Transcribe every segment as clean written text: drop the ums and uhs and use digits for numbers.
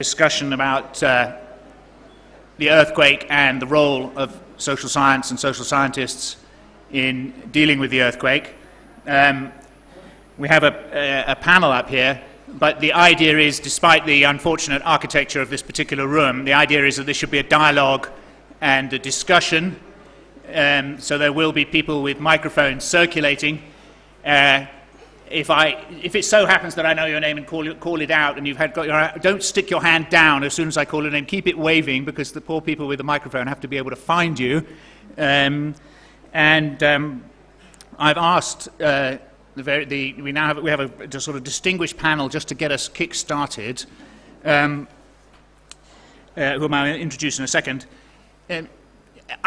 Discussion about the earthquake and the role of social science and social scientists in dealing with the earthquake. We have a panel up here, but the idea is, despite the unfortunate architecture of this particular room, the idea is that there should be a dialogue and a discussion. So there will be people with microphones circulating. If it so happens that I know your name and call it out, and don't stick your hand down as soon as I call your name. Keep it waving, because the poor people with the microphone have to be able to find you. I've asked we have a sort of distinguished panel just to get us kick-started, whom I'll introduce in a second. I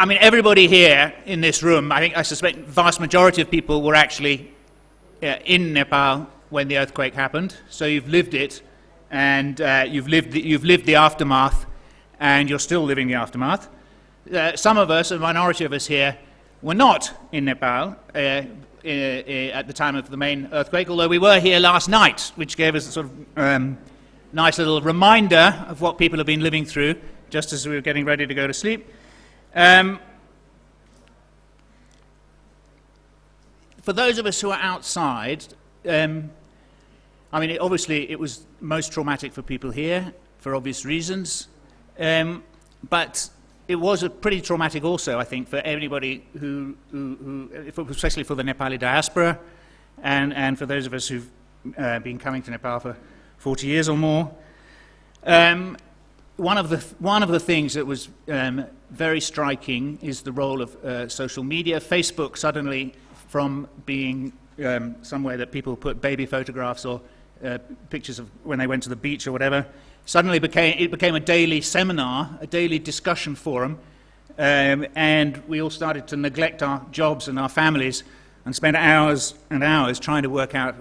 mean, everybody here in this room, I suspect the vast majority of people were actually in Nepal when the earthquake happened, so you've lived it, and you've lived the aftermath, and you're still living the aftermath. Some of us, a minority of us here, were not in Nepal at the time of the main earthquake, although we were here last night, which gave us a sort of nice little reminder of what people have been living through, just as we were getting ready to go to sleep. For those of us who are outside, obviously it was most traumatic for people here, for obvious reasons, but it was pretty traumatic also, I think, for anybody who especially for the Nepali diaspora, and for those of us who've been coming to Nepal for 40 years or more. One of the things that was very striking is the role of social media. Facebook suddenly, from being somewhere that people put baby photographs or pictures of when they went to the beach or whatever, suddenly became a daily seminar, a daily discussion forum, and we all started to neglect our jobs and our families and spend hours and hours trying to work out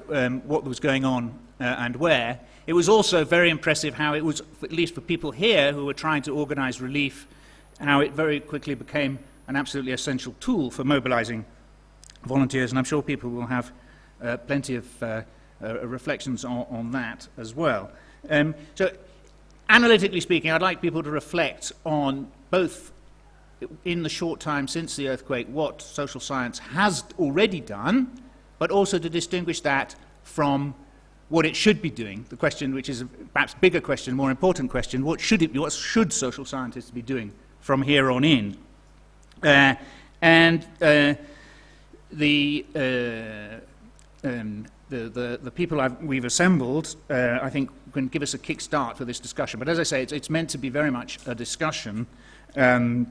what was going on and where. It was also very impressive how it was, at least for people here who were trying to organize relief, how it very quickly became an absolutely essential tool for mobilizing volunteers, and I'm sure people will have plenty of reflections on that as well. So, analytically speaking, I'd like people to reflect on both, in the short time since the earthquake, what social science has already done, but also to distinguish that from what it should be doing. The question, which is a perhaps bigger question, more important question: what should social scientists be doing from here on in? The people we've assembled, I think, can give us a kick-start for this discussion. But as I say, it's meant to be very much a discussion. But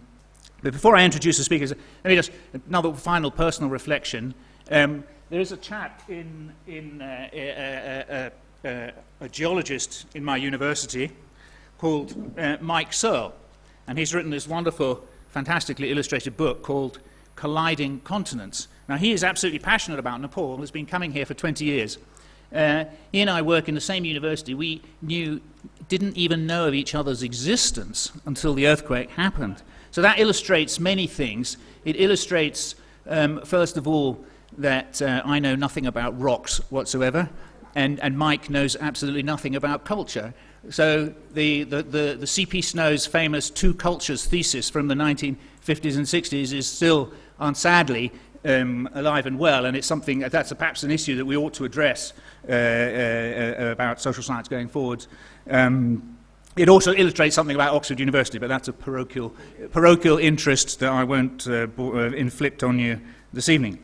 before I introduce the speakers, let me just, another final personal reflection. There is a chap a geologist in my university called Mike Searle, and he's written this wonderful, fantastically illustrated book called Colliding Continents. Now, he is absolutely passionate about Nepal, has been coming here for 20 years. He and I work in the same university. We didn't even know of each other's existence until the earthquake happened. So that illustrates many things. It illustrates, first of all, that I know nothing about rocks whatsoever, and Mike knows absolutely nothing about culture. So the C.P. Snow's famous two cultures thesis from the 1950s and 60s is still, sadly, alive and well, and it's something that's perhaps an issue that we ought to address about social science going forward. It also illustrates something about Oxford University, but that's a parochial interest that I won't inflict on you this evening.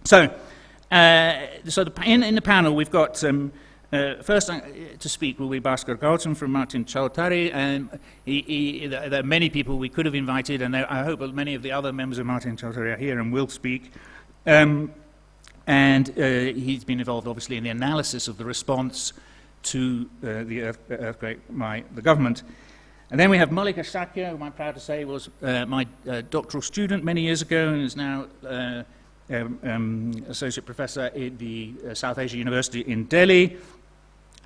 So, in the panel we've got first to speak will be Bhaskar Gautam from Martin Chautari, and there are many people we could have invited, and I hope many of the other members of Martin Chautari are here and will speak. And he's been involved, obviously, in the analysis of the response to the earthquake by the government. And then we have Mallika Shakya, whom I'm proud to say was my doctoral student many years ago and is now associate professor at the South Asia University in Delhi,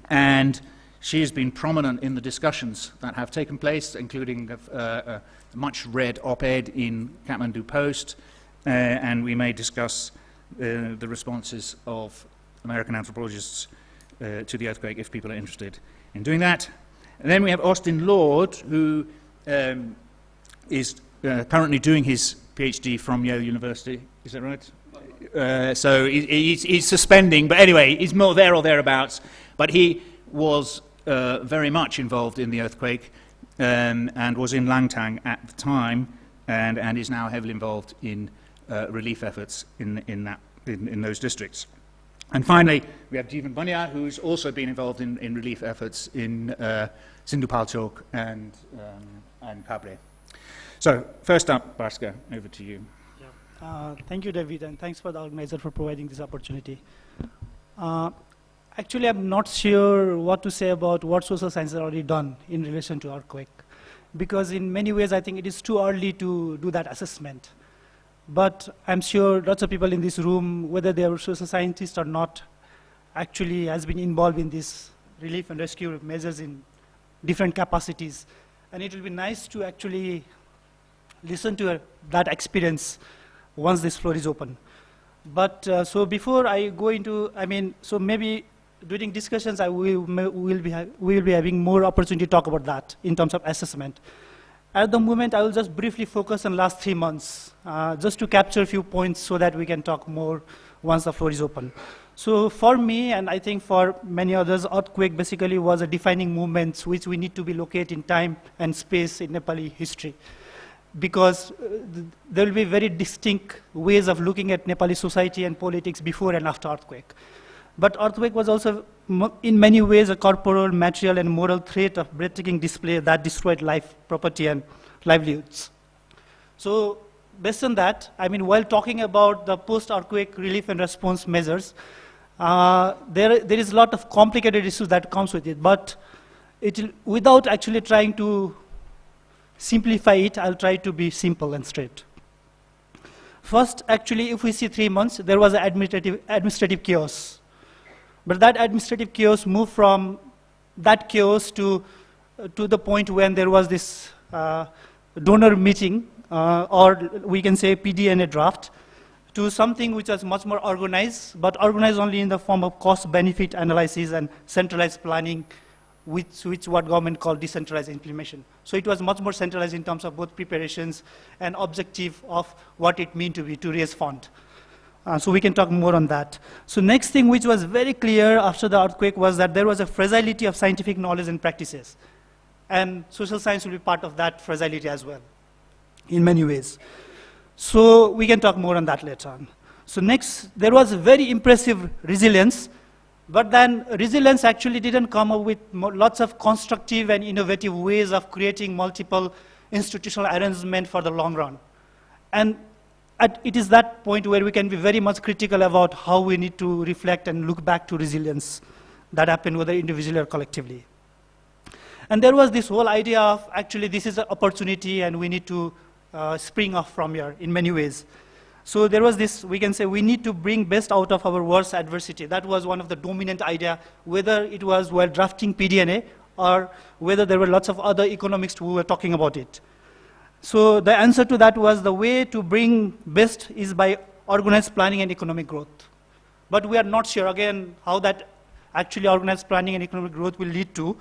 and she has been prominent in the discussions that have taken place, including a much-read op-ed in Kathmandu Post, and we may discuss the responses of American anthropologists to the earthquake if people are interested in doing that. And then we have Austin Lord, who is currently doing his PhD from Yale University. Is that right? So he's suspending, but anyway, he's more there or thereabouts. But he was very much involved in the earthquake and was in Langtang at the time, and is now heavily involved in relief efforts in those districts. And finally, we have Jeevan Baniya, who's also been involved in relief efforts in Sindhu Palchok and Kabre. So, first up, Bhaskar, over to you. Thank you, David, and thanks for the organizer for providing this opportunity. Actually, I'm not sure what to say about what social science has already done in relation to earthquake, because in many ways, I think it is too early to do that assessment. But I'm sure lots of people in this room, whether they are social scientists or not, actually has been involved in this relief and rescue measures in different capacities. And it will be nice to actually listen to that experience once this floor is open. But so before I go into, so maybe during discussions we will be having more opportunity to talk about that in terms of assessment. At the moment, I will just briefly focus on last 3 months, just to capture a few points so that we can talk more once the floor is open. So for me, and I think for many others, earthquake basically was a defining movement which we need to be located in time and space in Nepali history. Because there will be very distinct ways of looking at Nepali society and politics before and after earthquake. But earthquake was also, in many ways, a corporal, material, and moral threat of breathtaking display that destroyed life, property, and livelihoods. So based on that, while talking about the post-earthquake relief and response measures, there is a lot of complicated issues that comes with it. But without actually trying to simplify it, I'll try to be simple and straight. First, actually, if we see 3 months, there was an administrative chaos. But that administrative chaos moved from that chaos to the point when there was this donor meeting, or we can say PDNA draft, to something which was much more organized, but organized only in the form of cost-benefit analysis and centralized planning, which what government called decentralized implementation. So it was much more centralized in terms of both preparations and objective of what it meant to raise fund. So we can talk more on that. So next thing which was very clear after the earthquake was that there was a fragility of scientific knowledge and practices. And social science will be part of that fragility as well, in many ways. So we can talk more on that later on. So next, there was a very impressive resilience, but then resilience actually didn't come up with lots of constructive and innovative ways of creating multiple institutional arrangements for the long run. And it is that point where we can be very much critical about how we need to reflect and look back to resilience that happened, whether individually or collectively. And there was this whole idea of, actually, this is an opportunity and we need to spring off from here in many ways. So there was this, we can say, we need to bring best out of our worst adversity. That was one of the dominant idea, whether it was while drafting PDNA or whether there were lots of other economists who were talking about it. So the answer to that was the way to bring best is by organized planning and economic growth. But we are not sure, again, how that actually organized planning and economic growth will lead to.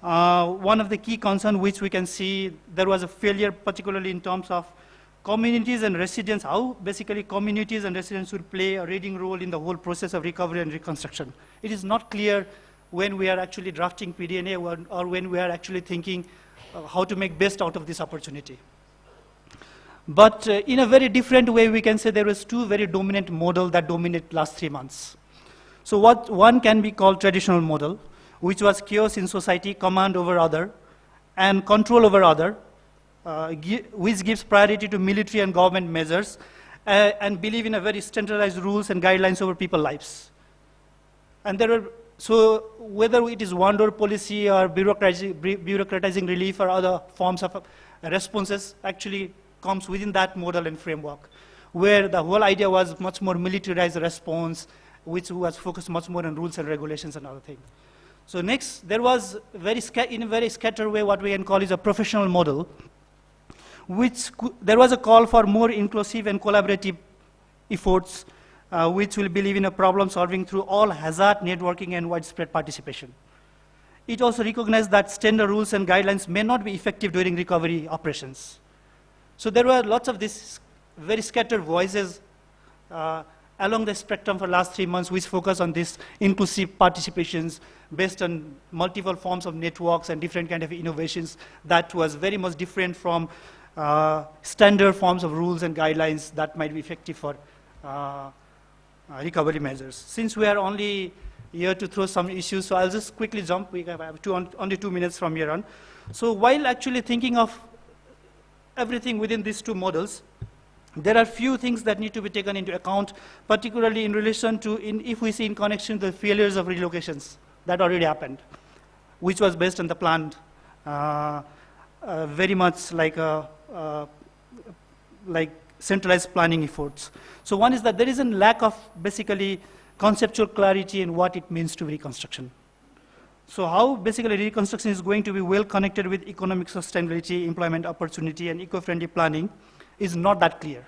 One of the key concerns which we can see, there was a failure, particularly in terms of communities and residents, how basically communities and residents should play a leading role in the whole process of recovery and reconstruction. It is not clear when we are actually drafting PDNA or when we are actually thinking how to make best out of this opportunity. But in a very different way, we can say there was two very dominant models that dominate last 3 months. So one can be called traditional model, which was chaos in society, command over other, and control over other, which gives priority to military and government measures, and believe in a very standardized rules and guidelines over people's lives. And there are, so whether it is one-door policy or bureaucratizing relief or other forms of responses actually comes within that model and framework, where the whole idea was much more militarized response, which was focused much more on rules and regulations and other things. So next, there was in a very scattered way what we can call is a professional model, which there was a call for more inclusive and collaborative efforts, which will believe in a problem solving through all hazard networking and widespread participation. it also recognized that standard rules and guidelines may not be effective during recovery operations. So there were lots of these very scattered voices along the spectrum for the last 3 months, which focus on this inclusive participations based on multiple forms of networks and different kind of innovations that was very much different from standard forms of rules and guidelines that might be effective for recovery measures. Since we are only here to throw some issues, so I'll just quickly jump. We have only 2 minutes from here on. So while actually thinking of everything within these 2 models, there are few things that need to be taken into account, particularly in relation to, if we see in connection to the failures of relocations that already happened, which was based on the planned, very much like centralized planning efforts. So one is that there is a lack of basically conceptual clarity in what it means to reconstruction. So how basically reconstruction is going to be well connected with economic sustainability, employment opportunity, and eco-friendly planning is not that clear.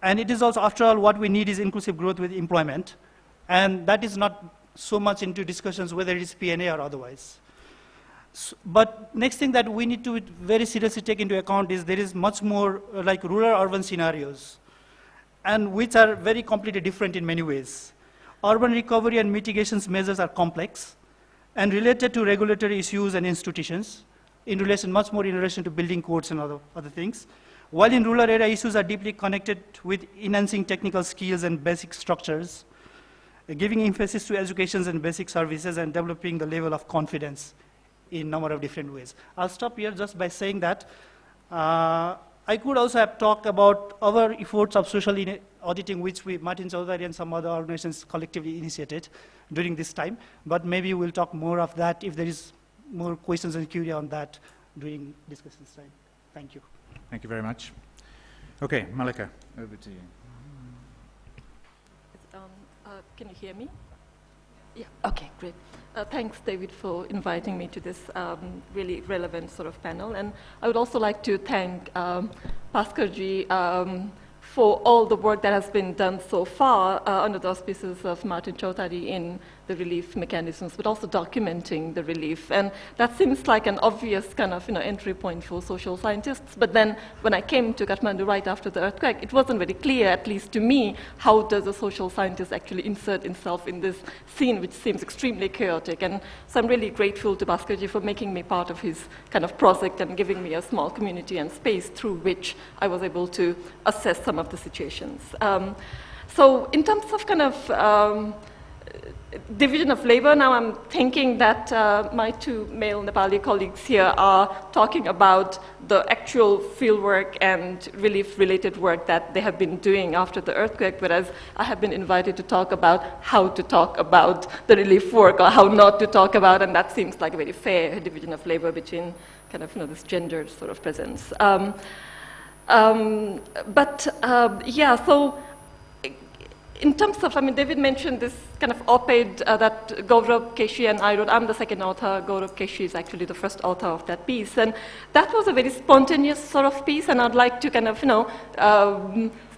And it is also, after all, what we need is inclusive growth with employment. And that is not so much into discussions whether it is P&A or otherwise. So, but next thing that we need to very seriously take into account is there is much more like rural-urban scenarios, and which are very completely different in many ways. Urban recovery and mitigations measures are complex and related to regulatory issues and institutions, much more in relation to building codes and other things. While in rural area, issues are deeply connected with enhancing technical skills and basic structures, giving emphasis to education and basic services, and developing the level of confidence in a number of different ways. I'll stop here just by saying that I could also have talked about our efforts of social auditing, which Martin Chautari and some other organizations collectively initiated during this time, but maybe we'll talk more of that if there is more questions and query on that during discussions time. Thank you. Thank you very much. Okay, Mallika, over to you. Can you hear me? Yeah, okay, great. Thanks, David, for inviting me to this really relevant sort of panel. And I would also like to thank Bhaskar-ji for all the work that has been done so far under the auspices of Martin Chautari in the relief mechanisms, but also documenting the relief. And that seems like an obvious kind of entry point for social scientists. But then when I came to Kathmandu right after the earthquake, it wasn't very clear, at least to me, how does a social scientist actually insert himself in this scene, which seems extremely chaotic. And so I'm really grateful to Bhaskar-ji for making me part of his kind of project and giving me a small community and space through which I was able to assess some of the situations. So in terms of kind of division of labor, now I'm thinking that my 2 male Nepali colleagues here are talking about the actual fieldwork and relief-related work that they have been doing after the earthquake, whereas I have been invited to talk about how to talk about the relief work or how not to talk about, and that seems like a very fair division of labor between kind of this gendered sort of presence. Yeah, so in terms of, David mentioned this kind of op-ed that Gaurav Keshi and I wrote. I'm the second author. Gaurav Keshi is actually the first author of that piece. And that was a very spontaneous sort of piece, and I'd like to kind of,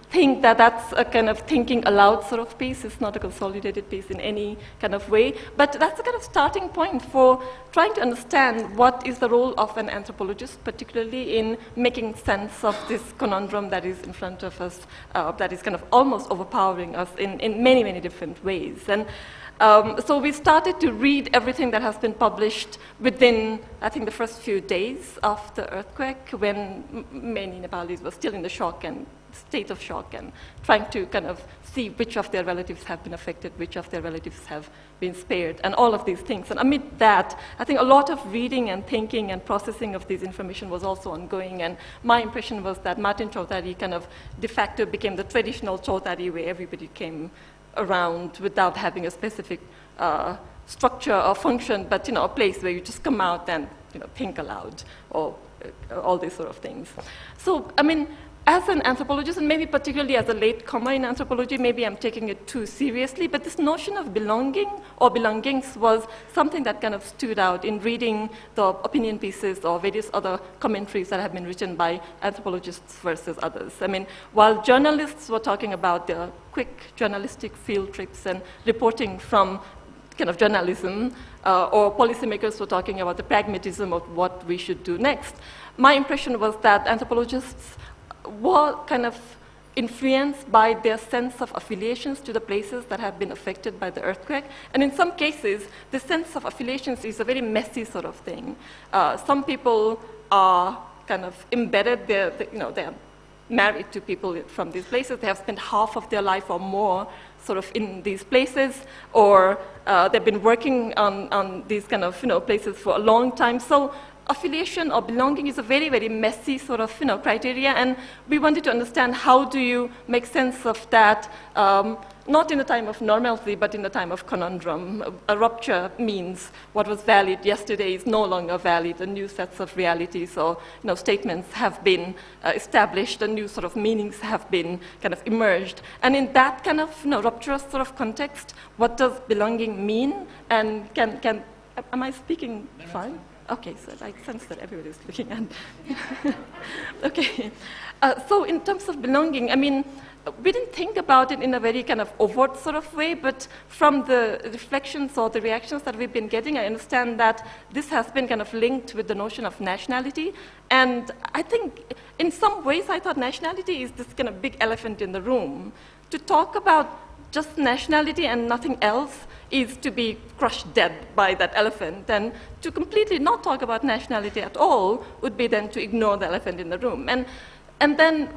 think that that's a kind of thinking aloud sort of piece. It's not a consolidated piece in any kind of way, but that's a kind of starting point for trying to understand what is the role of an anthropologist, particularly in making sense of this conundrum that is in front of us, that is kind of almost overpowering us in many, many different ways. And so we started to read everything that has been published within, I think, the first few days of the earthquake, when many Nepalis were still in the state of shock and trying to kind of see which of their relatives have been affected, which of their relatives have been spared, and all of these things. And amid that, I think a lot of reading and thinking and processing of this information was also ongoing. And my impression was that Martin Chautari kind of de facto became the traditional Chautari, where everybody came around without having a specific structure or function, but a place where you just come out and think aloud, or all these sort of things. So, as an anthropologist, and maybe particularly as a latecomer in anthropology, maybe I'm taking it too seriously, but this notion of belonging or belongings was something that kind of stood out in reading the opinion pieces or various other commentaries that have been written by anthropologists versus others. While journalists were talking about their quick journalistic field trips and reporting from kind of journalism, or policymakers were talking about the pragmatism of what we should do next. My impression was that anthropologists were kind of influenced by their sense of affiliations to the places that have been affected by the earthquake. And in some cases, the sense of affiliations is a very messy sort of thing. Some people are kind of embedded, they're married to people from these places. They have spent half of their life or more sort of in these places, or they've been working on these kind of places for a long time. So affiliation or belonging is a very, very messy sort of criteria, and we wanted to understand how do you make sense of that, not in a time of normalcy, but in a time of conundrum. A rupture means what was valid yesterday is no longer valid. A new sets of realities or statements have been established. A new sort of meanings have been kind of emerged. And in that kind of rupturous sort of context, what does belonging mean? And am I speaking fine? Okay, so I sense that everybody's looking at. Okay, so in terms of belonging, I mean, we didn't think about it in a very kind of overt sort of way, but from the reflections or the reactions that we've been getting, I understand that this has been kind of linked with the notion of nationality. And I think in some ways I thought nationality is this kind of big elephant in the room. To talk about just nationality and nothing else is to be crushed dead by that elephant. And to completely not talk about nationality at all would be then to ignore the elephant in the room. And then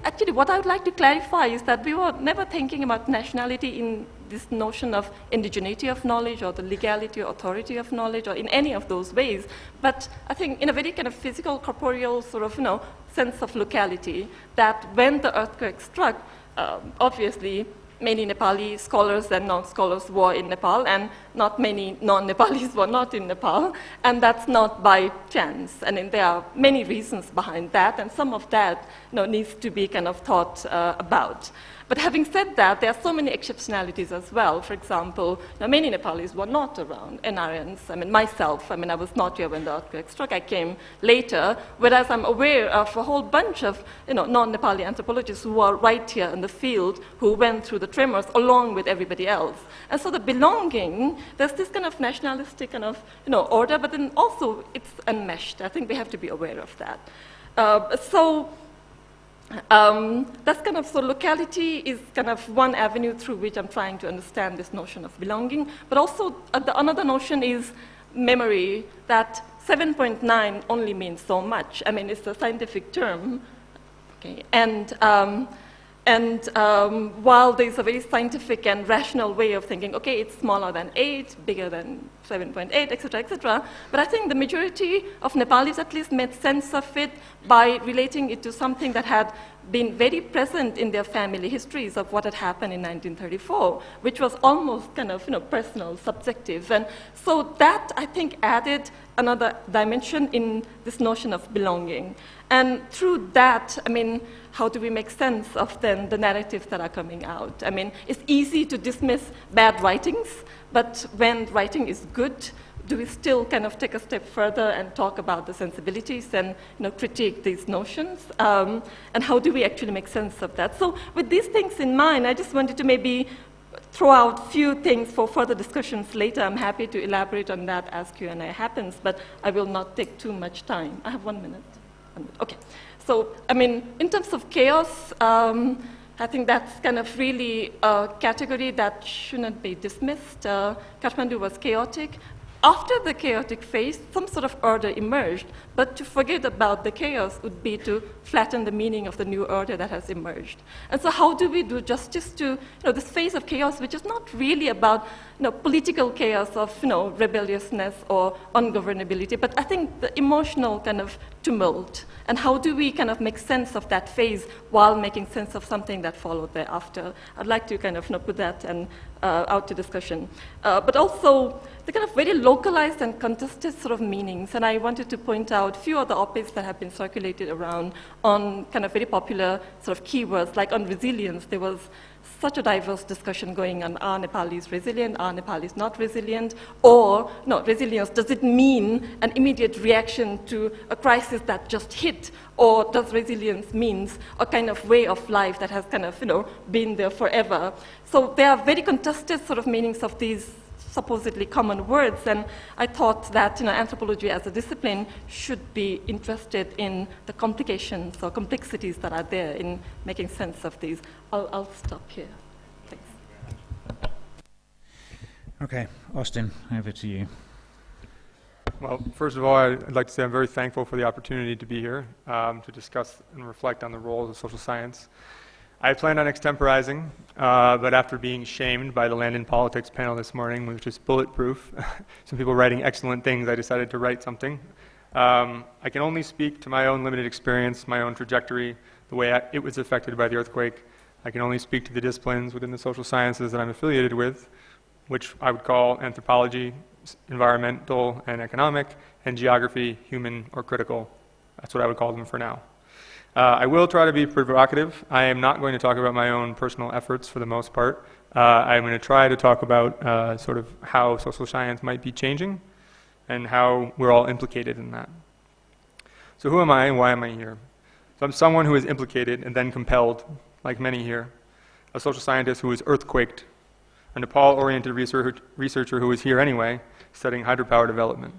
actually what I would like to clarify is that we were never thinking about nationality in this notion of indigeneity of knowledge or the legality or authority of knowledge or in any of those ways, but I think in a very kind of physical, corporeal sort of sense of locality, that when the earthquake struck, obviously many Nepali scholars and non-scholars were in Nepal, and not many non-Nepalis were not in Nepal, and that's not by chance. And there are many reasons behind that, and some of that needs to be kind of thought about. But having said that, there are so many exceptionalities as well. For example, many Nepalis were not around, NRNs. I mean, myself, I was not here when the earthquake struck. I came later, whereas I'm aware of a whole bunch of non-Nepali anthropologists who are right here in the field, who went through the tremors along with everybody else. And so the belonging, there's this kind of nationalistic kind of order, but then also it's enmeshed. I think we have to be aware of that. That's kind of, so locality is kind of one avenue through which I'm trying to understand this notion of belonging, but also another notion is memory, that 7.9 only means so much. I mean, it's a scientific term, okay, and while there's a very scientific and rational way of thinking, okay, it's smaller than 8, bigger than 7.8, etc., but I think the majority of Nepalis at least made sense of it by relating it to something that had been very present in their family histories of what had happened in 1934, which was almost kind of personal, subjective. And so that, I think, added another dimension in this notion of belonging. And through that, I mean, how do we make sense of then the narratives that are coming out? I mean, it's easy to dismiss bad writings, but when writing is good, do we still kind of take a step further and talk about the sensibilities and critique these notions? And how do we actually make sense of that? So with these things in mind, I just wanted to maybe throw out a few things for further discussions later. I'm happy to elaborate on that as Q&A happens, but I will not take too much time. I have 1 minute. Okay. So, I mean, in terms of chaos, I think that's kind of really a category that shouldn't be dismissed. Kathmandu was chaotic. After the chaotic phase, some sort of order emerged, but to forget about the chaos would be to flatten the meaning of the new order that has emerged. And so how do we do justice to this phase of chaos, which is not really about political chaos of rebelliousness or ungovernability, but I think the emotional kind of tumult, and how do we kind of make sense of that phase while making sense of something that followed thereafter? I'd like to kind of put that and out to discussion. But also the kind of very localized and contested sort of meanings, and I wanted to point out a few other op-eds that have been circulated around on kind of very popular sort of keywords, like on resilience. There was such a diverse discussion going on. Are Nepalis resilient? Are Nepalis not resilient? Or, no, resilience, does it mean an immediate reaction to a crisis that just hit? Or does resilience means a kind of way of life that has kind of, been there forever? So there are very contested sort of meanings of these supposedly common words. And I thought that anthropology as a discipline should be interested in the complications or complexities that are there in making sense of these. I'll stop here. Thanks. Okay, Austin, over to you. Well, first of all, I'd like to say I'm very thankful for the opportunity to be here to discuss and reflect on the roles of social science. I planned on extemporizing, but after being shamed by the Land and Politics panel this morning, which is bulletproof, some people writing excellent things, I decided to write something. I can only speak to my own limited experience, my own trajectory, the way it was affected by the earthquake. I can only speak to the disciplines within the social sciences that I'm affiliated with, which I would call anthropology, environmental and economic, and geography, human or critical. That's what I would call them for now. I will try to be provocative. I am not going to talk about my own personal efforts for the most part. I'm going to try to talk about sort of how social science might be changing and how we're all implicated in that. So who am I and why am I here? So I'm someone who is implicated and then compelled, like many here, a social scientist who is earthquaked, a Nepal-oriented researcher who is here anyway, studying hydropower development.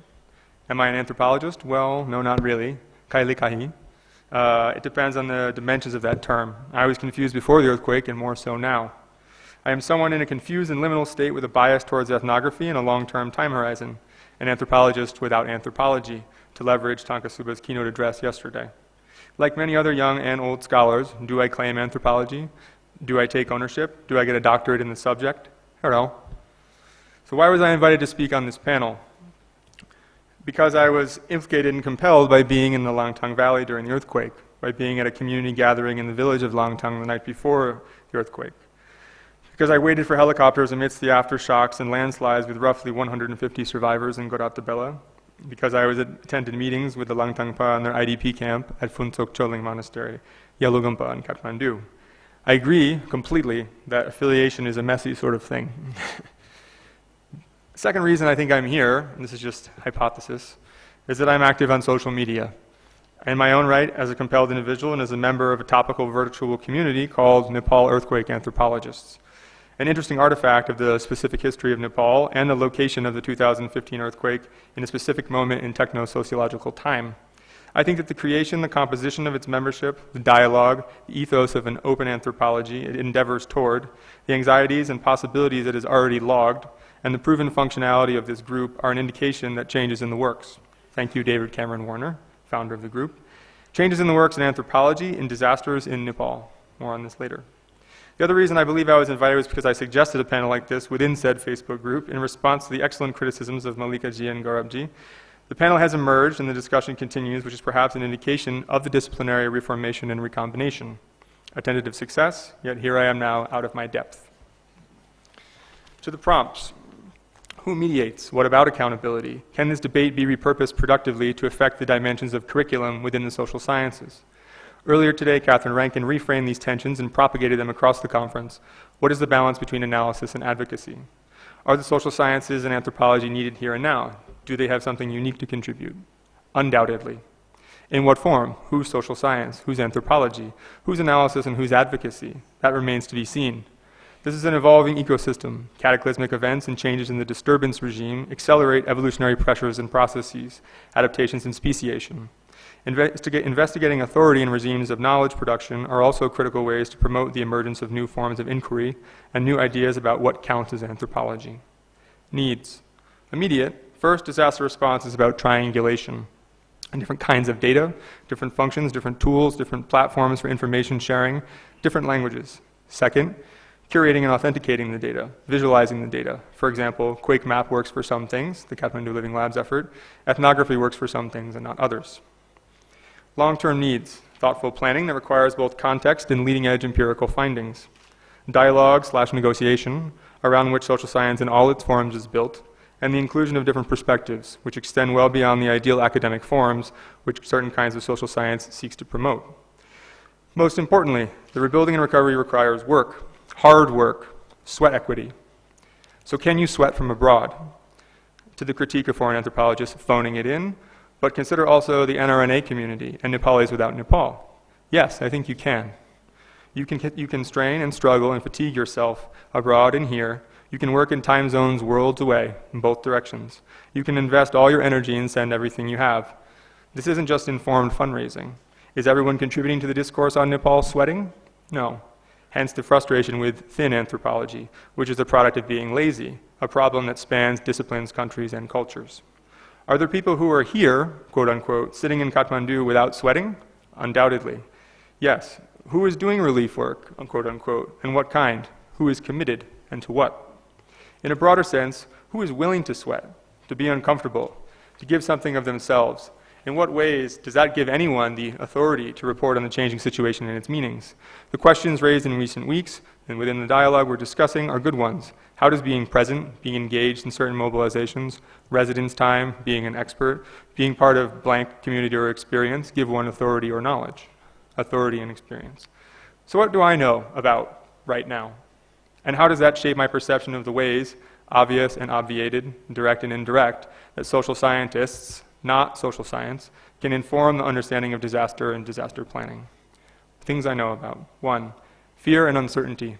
Am I an anthropologist? Well, no, not really. Kaili kahi. It depends on the dimensions of that term. I was confused before the earthquake and more so now. I am someone in a confused and liminal state with a bias towards ethnography and a long-term time horizon, an anthropologist without anthropology, to leverage Tankasuba's keynote address yesterday. Like many other young and old scholars, do I claim anthropology? Do I take ownership? Do I get a doctorate in the subject? I don't know. So why was I invited to speak on this panel? Because I was implicated and compelled by being in the Langtang Valley during the earthquake, by being at a community gathering in the village of Langtang the night before the earthquake. Because I waited for helicopters amidst the aftershocks and landslides with roughly 150 survivors in Goratabella. Because I attended meetings with the Langtangpa and their IDP camp at Phuntsok Choling Monastery, Yalugumpa in Kathmandu. I agree completely that affiliation is a messy sort of thing. Second reason I think I'm here, and this is just hypothesis, is that I'm active on social media. In my own right, as a compelled individual and as a member of a topical virtual community called Nepal Earthquake Anthropologists. An interesting artifact of the specific history of Nepal and the location of the 2015 earthquake in a specific moment in techno-sociological time. I think that the creation, the composition of its membership, the dialogue, the ethos of an open anthropology it endeavors toward, the anxieties and possibilities it has already logged, and the proven functionality of this group are an indication that change is in the works. Thank you, David Cameron Warner, founder of the group. Changes in the works in anthropology in disasters in Nepal. More on this later. The other reason I believe I was invited was because I suggested a panel like this within said Facebook group in response to the excellent criticisms of Mallika ji and Gaurabji. The panel has emerged and the discussion continues, which is perhaps an indication of the disciplinary reformation and recombination. A tentative success, yet here I am now out of my depth. To the prompts. Who mediates? What about accountability? Can this debate be repurposed productively to affect the dimensions of curriculum within the social sciences? Earlier today, Catherine Rankin reframed these tensions and propagated them across the conference. What is the balance between analysis and advocacy? Are the social sciences and anthropology needed here and now? Do they have something unique to contribute? Undoubtedly. In what form? Whose social science? Whose anthropology? Whose analysis and whose advocacy? That remains to be seen. This is an evolving ecosystem. Cataclysmic events and changes in the disturbance regime accelerate evolutionary pressures and processes, adaptations and speciation. Investigating authority in regimes of knowledge production are also critical ways to promote the emergence of new forms of inquiry and new ideas about what counts as anthropology. Needs. Immediate. First, disaster response is about triangulation and different kinds of data, different functions, different tools, different platforms for information sharing, different languages. Second, curating and authenticating the data, visualizing the data. For example, Quake Map works for some things, the Kathmandu Living Labs effort. Ethnography works for some things and not others. Long-term needs, thoughtful planning that requires both context and leading-edge empirical findings. Dialogue/negotiation, around which social science in all its forms is built, and the inclusion of different perspectives, which extend well beyond the ideal academic forms which certain kinds of social science seeks to promote. Most importantly, the rebuilding and recovery requires work, hard work, sweat equity. So can you sweat from abroad? To the critique of foreign anthropologists phoning it in, but consider also the NRNA community and Nepalis without Nepal. Yes, I think you can. You can strain and struggle and fatigue yourself abroad and here. You can work in time zones worlds away, in both directions. You can invest all your energy and send everything you have. This isn't just informed fundraising. Is everyone contributing to the discourse on Nepal sweating? No. Hence the frustration with thin anthropology, which is a product of being lazy, a problem that spans disciplines, countries, and cultures. Are there people who are here, quote unquote, sitting in Kathmandu without sweating? Undoubtedly. Yes. Who is doing relief work, quote unquote, and what kind? Who is committed, and to what? In a broader sense, who is willing to sweat, to be uncomfortable, to give something of themselves? In what ways does that give anyone the authority to report on the changing situation and its meanings? The questions raised in recent weeks and within the dialogue we're discussing are good ones. How does being present, being engaged in certain mobilizations, residence time, being an expert, being part of blank community or experience give one authority or knowledge? Authority and experience. So what do I know about right now? And how does that shape my perception of the ways, obvious and obviated, direct and indirect, that social scientists, not social science, can inform the understanding of disaster and disaster planning? Things I know about. 1, fear and uncertainty.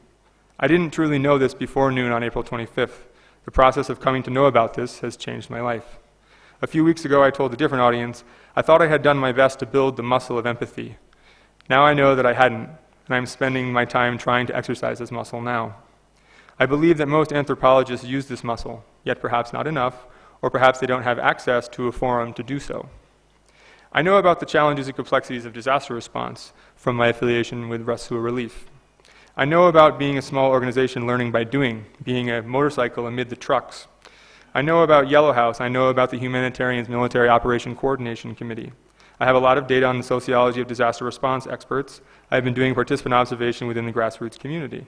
I didn't truly know this before noon on April 25th. The process of coming to know about this has changed my life. A few weeks ago, I told a different audience, I thought I had done my best to build the muscle of empathy. Now I know that I hadn't, and I'm spending my time trying to exercise this muscle now. I believe that most anthropologists use this muscle, yet perhaps not enough, or perhaps they don't have access to a forum to do so. I know about the challenges and complexities of disaster response from my affiliation with Rasua Relief. I know about being a small organization learning by doing, being a motorcycle amid the trucks. I know about Yellow House. I know about the Humanitarians Military Operation Coordination Committee. I have a lot of data on the sociology of disaster response experts. I've been doing participant observation within the grassroots community.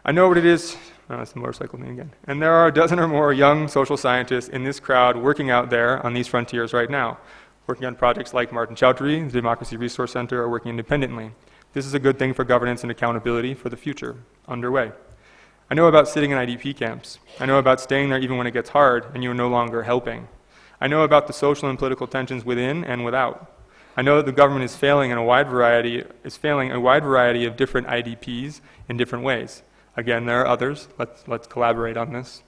I know what it is, it's the motorcycle thing again. And there are a dozen or more young social scientists in this crowd working out there on these frontiers right now, working on projects like Martin Chautari, the Democracy Resource Center, are working independently. This is a good thing for governance and accountability for the future, underway. I know about sitting in IDP camps. I know about staying there even when it gets hard and you're no longer helping. I know about the social and political tensions within and without. I know that the government is failing a wide variety of different IDPs in different ways. Again, there are others. Let's collaborate on this.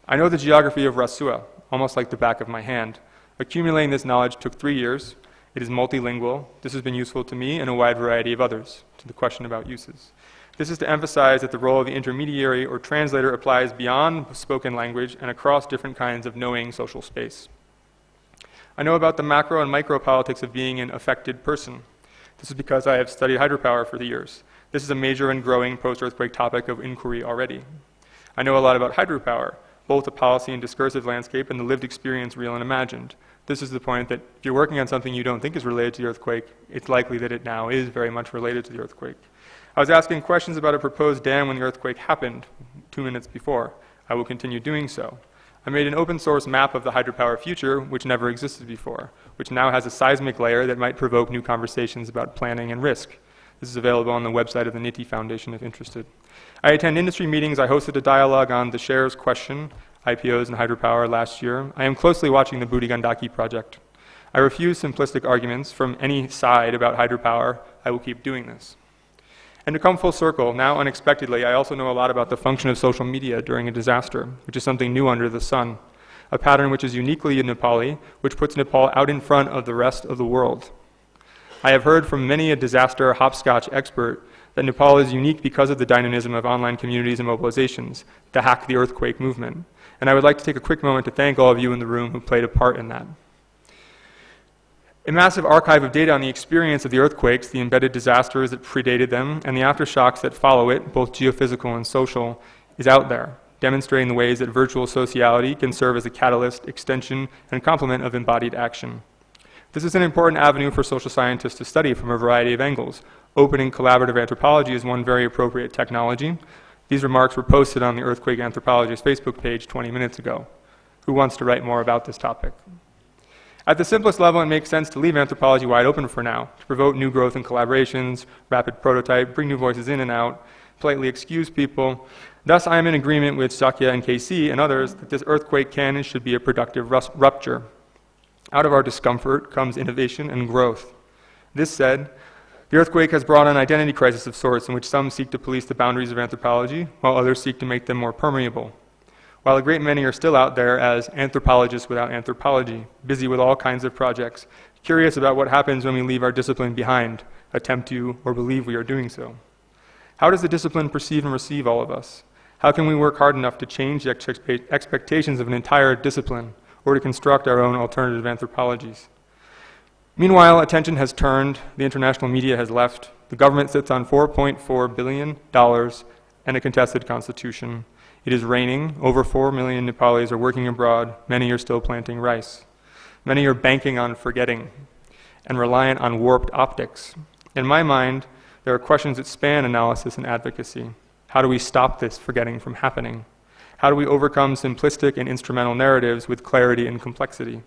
I know the geography of Rasua, almost like the back of my hand. Accumulating this knowledge took 3 years. It is multilingual. This has been useful to me and a wide variety of others, to the question about uses. This is to emphasize that the role of the intermediary or translator applies beyond spoken language and across different kinds of knowing social space. I know about the macro and micro politics of being an affected person. This is because I have studied hydropower for the years. This is a major and growing post-earthquake topic of inquiry already. I know a lot about hydropower, both the policy and discursive landscape and the lived experience, real and imagined. This is the point that if you're working on something you don't think is related to the earthquake, it's likely that it now is very much related to the earthquake. I was asking questions about a proposed dam when the earthquake happened 2 minutes before. I will continue doing so. I made an open source map of the hydropower future, which never existed before, which now has a seismic layer that might provoke new conversations about planning and risk. This is available on the website of the Niti Foundation if interested. I attend industry meetings. I hosted a dialogue on the shares question, IPOs and hydropower last year. I am closely watching the Budi Gandaki project. I refuse simplistic arguments from any side about hydropower. I will keep doing this. And to come full circle, now unexpectedly, I also know a lot about the function of social media during a disaster, which is something new under the sun, a pattern which is uniquely Nepali, which puts Nepal out in front of the rest of the world. I have heard from many a disaster hopscotch expert that Nepal is unique because of the dynamism of online communities and mobilizations, the Hack the Earthquake movement. And I would like to take a quick moment to thank all of you in the room who played a part in that. A massive archive of data on the experience of the earthquakes, the embedded disasters that predated them, and the aftershocks that follow it, both geophysical and social, is out there, demonstrating the ways that virtual sociality can serve as a catalyst, extension, and complement of embodied action. This is an important avenue for social scientists to study from a variety of angles. Open and collaborative anthropology is one very appropriate technology. These remarks were posted on the Earthquake Anthropologist Facebook page 20 minutes ago. Who wants to write more about this topic? At the simplest level, it makes sense to leave anthropology wide open for now, to provoke new growth and collaborations, rapid prototype, bring new voices in and out, politely excuse people. Thus, I am in agreement with Shakya and KC and others that this earthquake can and should be a productive rupture. Out of our discomfort comes innovation and growth. This said, The earthquake has brought an identity crisis of sorts in which some seek to police the boundaries of anthropology, while others seek to make them more permeable. While a great many are still out there as anthropologists without anthropology, busy with all kinds of projects, curious about what happens when we leave our discipline behind, attempt to, or believe we are doing so. How does the discipline perceive and receive all of us? How can we work hard enough to change the expectations of an entire discipline, or to construct our own alternative anthropologies? Meanwhile, attention has turned, the international media has left, the government sits on $4.4 billion and a contested constitution. It is raining, over 4 million Nepalis are working abroad, many are still planting rice. Many are banking on forgetting and reliant on warped optics. In my mind, there are questions that span analysis and advocacy. How do we stop this forgetting from happening? How do we overcome simplistic and instrumental narratives with clarity and complexity?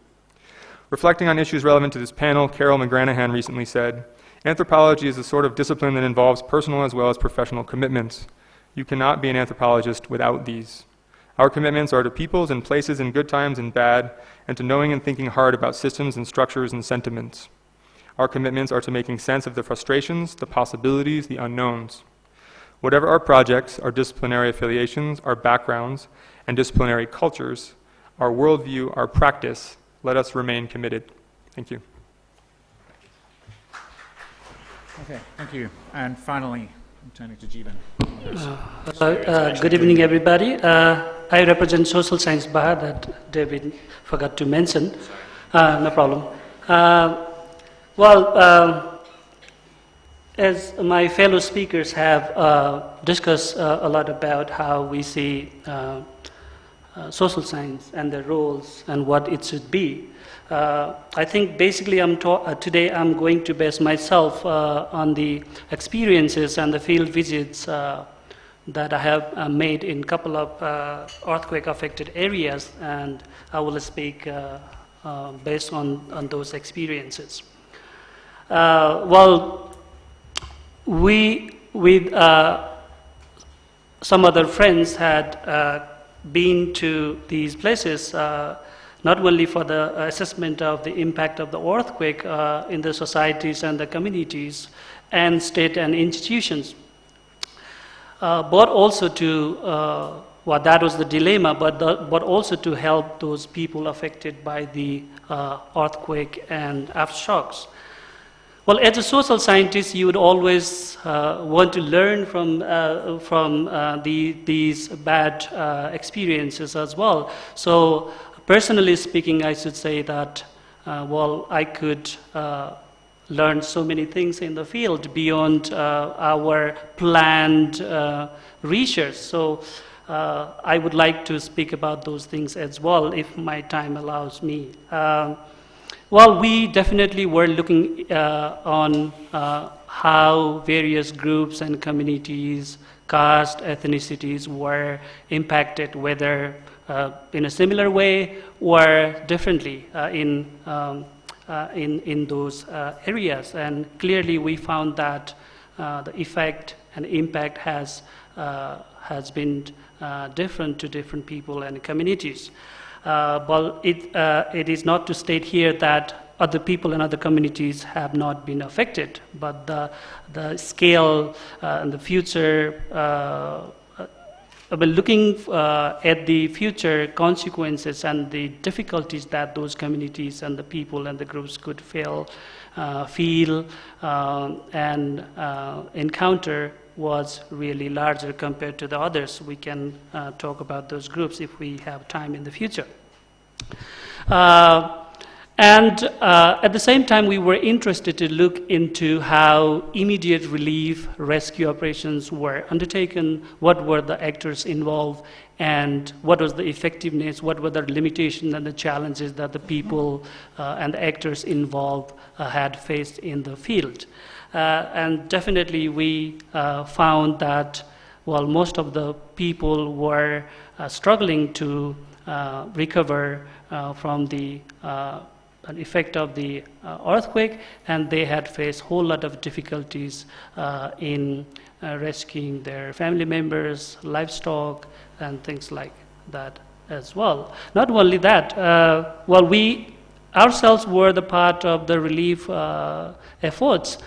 Reflecting on issues relevant to this panel, Carol McGranahan recently said, "Anthropology is a sort of discipline that involves personal as well as professional commitments. You cannot be an anthropologist without these. Our commitments are to peoples and places in good times and bad, and to knowing and thinking hard about systems and structures and sentiments. Our commitments are to making sense of the frustrations, the possibilities, the unknowns. Whatever our projects, our disciplinary affiliations, our backgrounds, and disciplinary cultures, our worldview, our practice, let us remain committed." Thank you. Okay, thank you. And finally, I'm turning to Jeevan. Good evening, everybody. I represent social science Baha that David forgot to mention. No problem. As my fellow speakers have discussed a lot about how we see social science and their roles and what it should be, I think basically today I'm going to base myself on the experiences and the field visits that I have made in a couple of earthquake-affected areas, and I will speak based on those experiences. We, with some other friends, had been to these places not only for the assessment of the impact of the earthquake in the societies and the communities and state and institutions, but also to, that was the dilemma, but also to help those people affected by the earthquake and aftershocks. Well, as a social scientist, you would always want to learn from these bad experiences as well. So, personally speaking, I should say that, I could learn so many things in the field beyond our planned research. So, I would like to speak about those things as well, if my time allows me. We definitely were looking on how various groups and communities, caste, ethnicities were impacted, whether in a similar way or differently in those areas. And clearly we found that the effect and impact has been different to different people and communities. It is not to state here that other people and other communities have not been affected, but the scale and the future, looking at the future consequences and the difficulties that those communities and the people and the groups could feel and encounter was really larger compared to the others. We can talk about those groups if we have time in the future. At the same time, we were interested to look into how immediate relief rescue operations were undertaken, what were the actors involved, and what was the effectiveness, what were the limitations and the challenges that the people and the actors involved had faced in the field. And definitely we found that, most of the people were struggling to recover from the effect of the earthquake, and they had faced a whole lot of difficulties in rescuing their family members, livestock, and things like that as well. Not only that, we ourselves were the part of the relief efforts,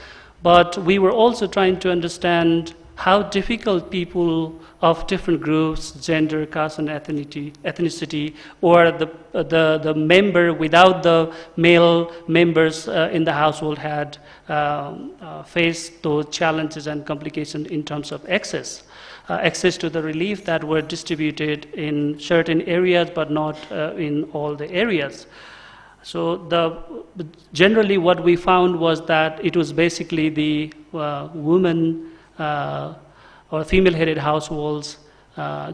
but we were also trying to understand how difficult people of different groups, gender, caste, and ethnicity, or the member without the male members in the household had faced those challenges and complications in terms of access. Access to the relief that were distributed in certain areas, but not in all the areas. So generally what we found was that it was basically the women or female-headed households,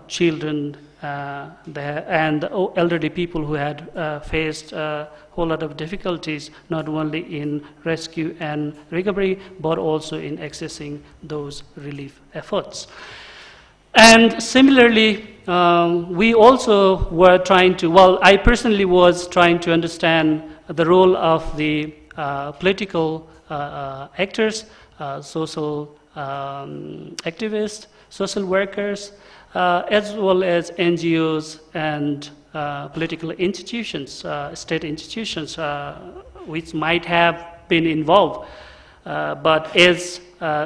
children, and elderly people who had faced a whole lot of difficulties, not only in rescue and recovery, but also in accessing those relief efforts. And similarly, we also were trying to, well, I personally was trying to understand the role of the political actors, social activists, social workers, as well as NGOs and political institutions, state institutions, which might have been involved, but as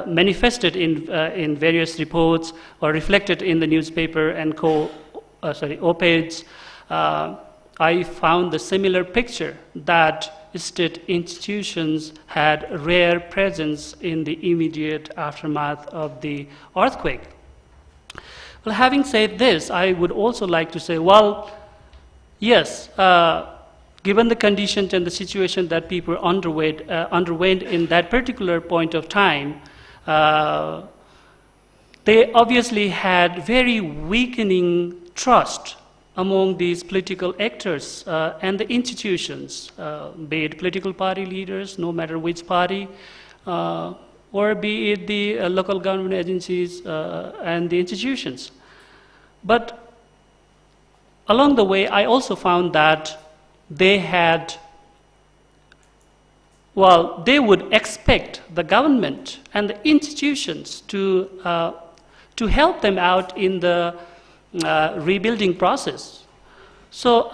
manifested in various reports or reflected in the newspaper and op-eds, I found the similar picture that state institutions had rare presence in the immediate aftermath of the earthquake. Well, having said this, I would also like to say, well, yes, given the conditions and the situation that people underwent in that particular point of time, they obviously had very weakening trust among these political actors and the institutions, be it political party leaders, no matter which party, or be it the local government agencies and the institutions. But along the way, I also found that they had, well, they would expect the government and the institutions to help them out in the rebuilding process. So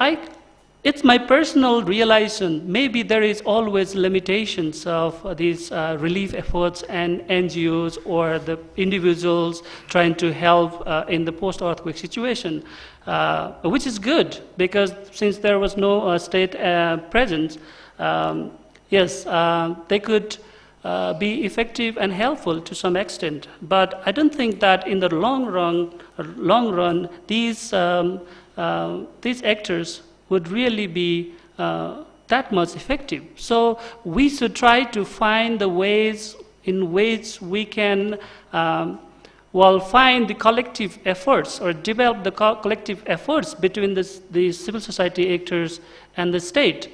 it's my personal realization, maybe there is always limitations of these relief efforts and NGOs or the individuals trying to help in the post-earthquake situation, which is good, because since there was no state presence, yes, they could be effective and helpful to some extent. But I don't think that in the long run, these actors would really be that much effective. So we should try to find the ways in which we can find the collective efforts or develop the collective efforts between the civil society actors and the state.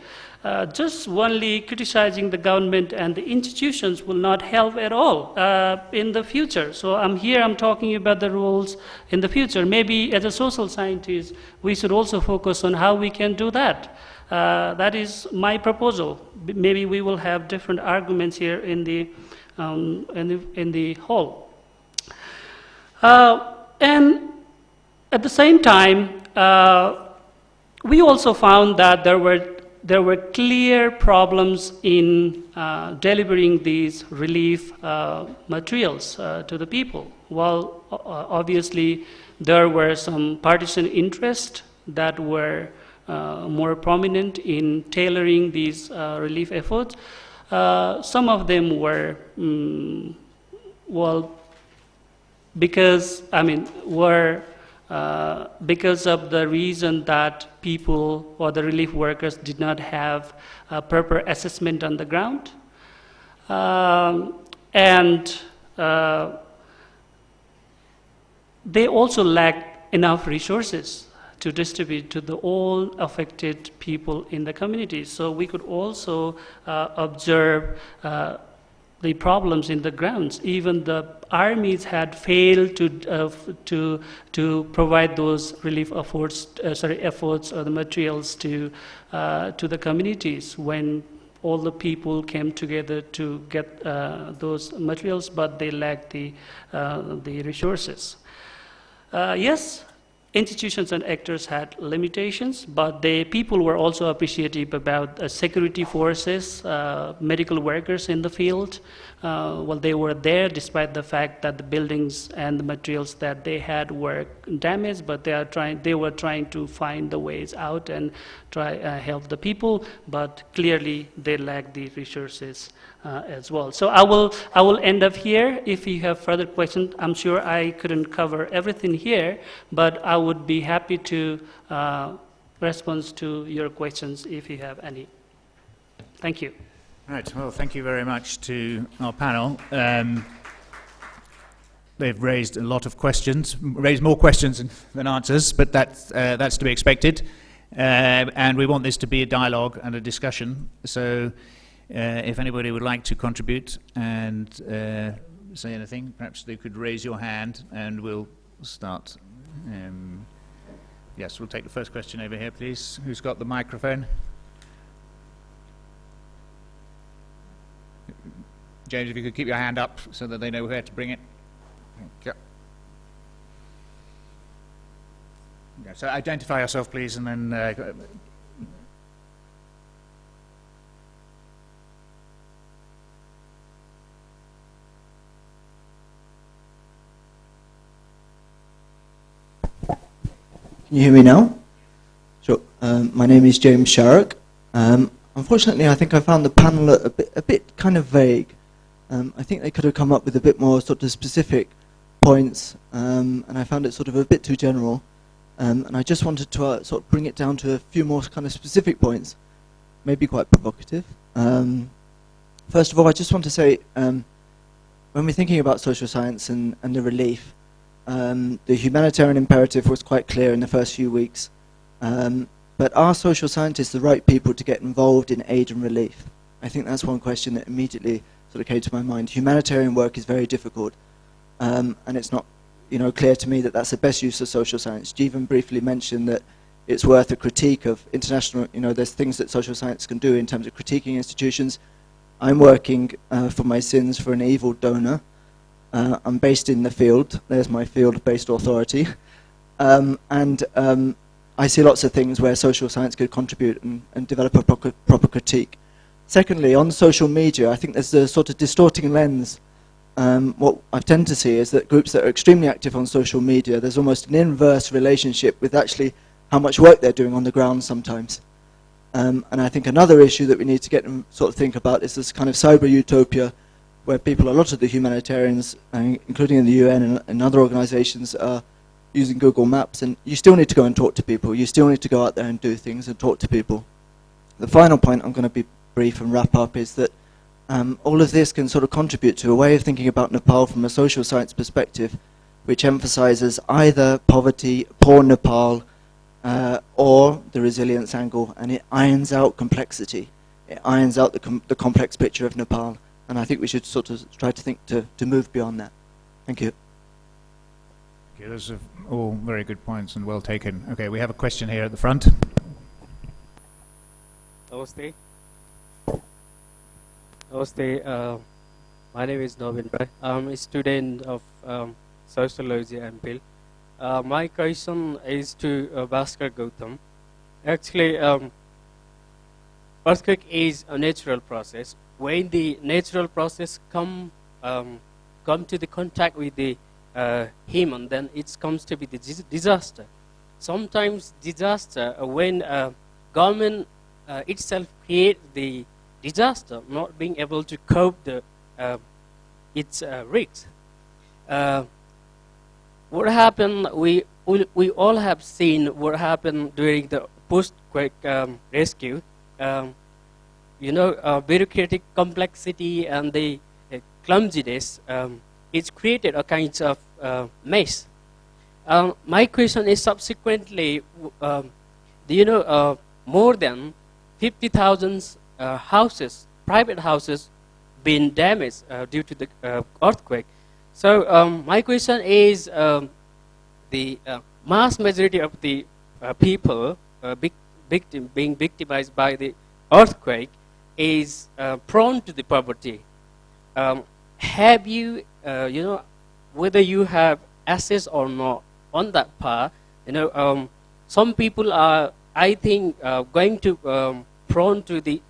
Just only criticizing the government and the institutions will not help at all in the future. So I'm talking about the roles in the future. Maybe as a social scientist, we should also focus on how we can do that. That is my proposal. Maybe we will have different arguments here in the hall. And at the same time, we also found that there were clear problems in delivering these relief materials to the people. Well, obviously, there were some partisan interests that were more prominent in tailoring these relief efforts. Some of them were, because of the reason that people or the relief workers did not have a proper assessment on the ground. And they also lacked enough resources to distribute to all affected people in the community. So we could also observe the problems in the grounds. Even the armies had failed to provide those relief efforts or the materials to the communities when all the people came together to get those materials, but they lacked the resources. Yes, institutions and actors had limitations, but the people were also appreciative about security forces, medical workers in the field. Well, they were there despite the fact that the buildings and the materials that they had were damaged, but they were trying to find the ways out and try help the people, but clearly they lacked the resources as well. So I will end up here. If you have further questions, I'm sure I couldn't cover everything here, but I would be happy to respond to your questions if you have any. Thank you. Right, well, thank you very much to our panel. They've raised a lot of questions, raised more questions than answers, but that's to be expected. And we want this to be a dialogue and a discussion. So if anybody would like to contribute and say anything, perhaps they could raise your hand and we'll start. Yes, we'll take the first question over here, please. Who's got the microphone? James, if you could keep your hand up so that they know where to bring it. Thank you. Yeah, so identify yourself, please, and then... Can you hear me now? Sure. My name is James Sharrock. Unfortunately, I think I found the panel a bit kind of vague. I think they could have come up with a bit more sort of specific points, and I found it sort of a bit too general. And I just wanted to sort of bring it down to a few more kind of specific points, maybe quite provocative. First of all, I just want to say, when we're thinking about social science and the relief, the humanitarian imperative was quite clear in the first few weeks. But are social scientists the right people to get involved in aid and relief? I think that's one question that immediately sort of came to my mind. Humanitarian work is very difficult, and it's not, clear to me that that's the best use of social science. Jeevan briefly mentioned that it's worth a critique of international, there's things that social science can do in terms of critiquing institutions. I'm working for my sins for an evil donor. I'm based in the field. There's my field-based authority. I see lots of things where social science could contribute and develop a proper critique. Secondly, on social media, I think there's a sort of distorting lens. What I tend to see is that groups that are extremely active on social media, there's almost an inverse relationship with actually how much work they're doing on the ground sometimes. And I think another issue that we need to get and sort of think about is this kind of cyber utopia where people, a lot of the humanitarians, including in the UN and other organizations, are using Google Maps, and you still need to go and talk to people. You still need to go out there and do things and talk to people. The final point, I'm going to be brief and wrap up, is that all of this can sort of contribute to a way of thinking about Nepal from a social science perspective, which emphasizes either poverty, poor Nepal, or the resilience angle, and it irons out complexity. It irons out the complex picture of Nepal, and I think we should sort of try to think to move beyond that. Thank you. Okay, those are all very good points and well taken. Okay, we have a question here at the front. Namaste. Namaste. My name is Navin Rai. I'm a student of sociology and MPhil. My question is to Bhaskar Gautam. Actually, earthquake is a natural process. When the natural process come to the contact with the human, then it comes to be the disaster. Sometimes disaster, when government itself create the disaster, not being able to cope its risks. What happened? We all have seen what happened during the post-quake rescue. Bureaucratic complexity and the clumsiness. It's created a kind of mess. My question is subsequently, more than 50,000 houses, private houses, been damaged due to the earthquake. So my question is, the mass majority of the people being victimized by the earthquake is prone to the poverty. Have you, whether you have access or not on that part, some people are, I think, going to prone to the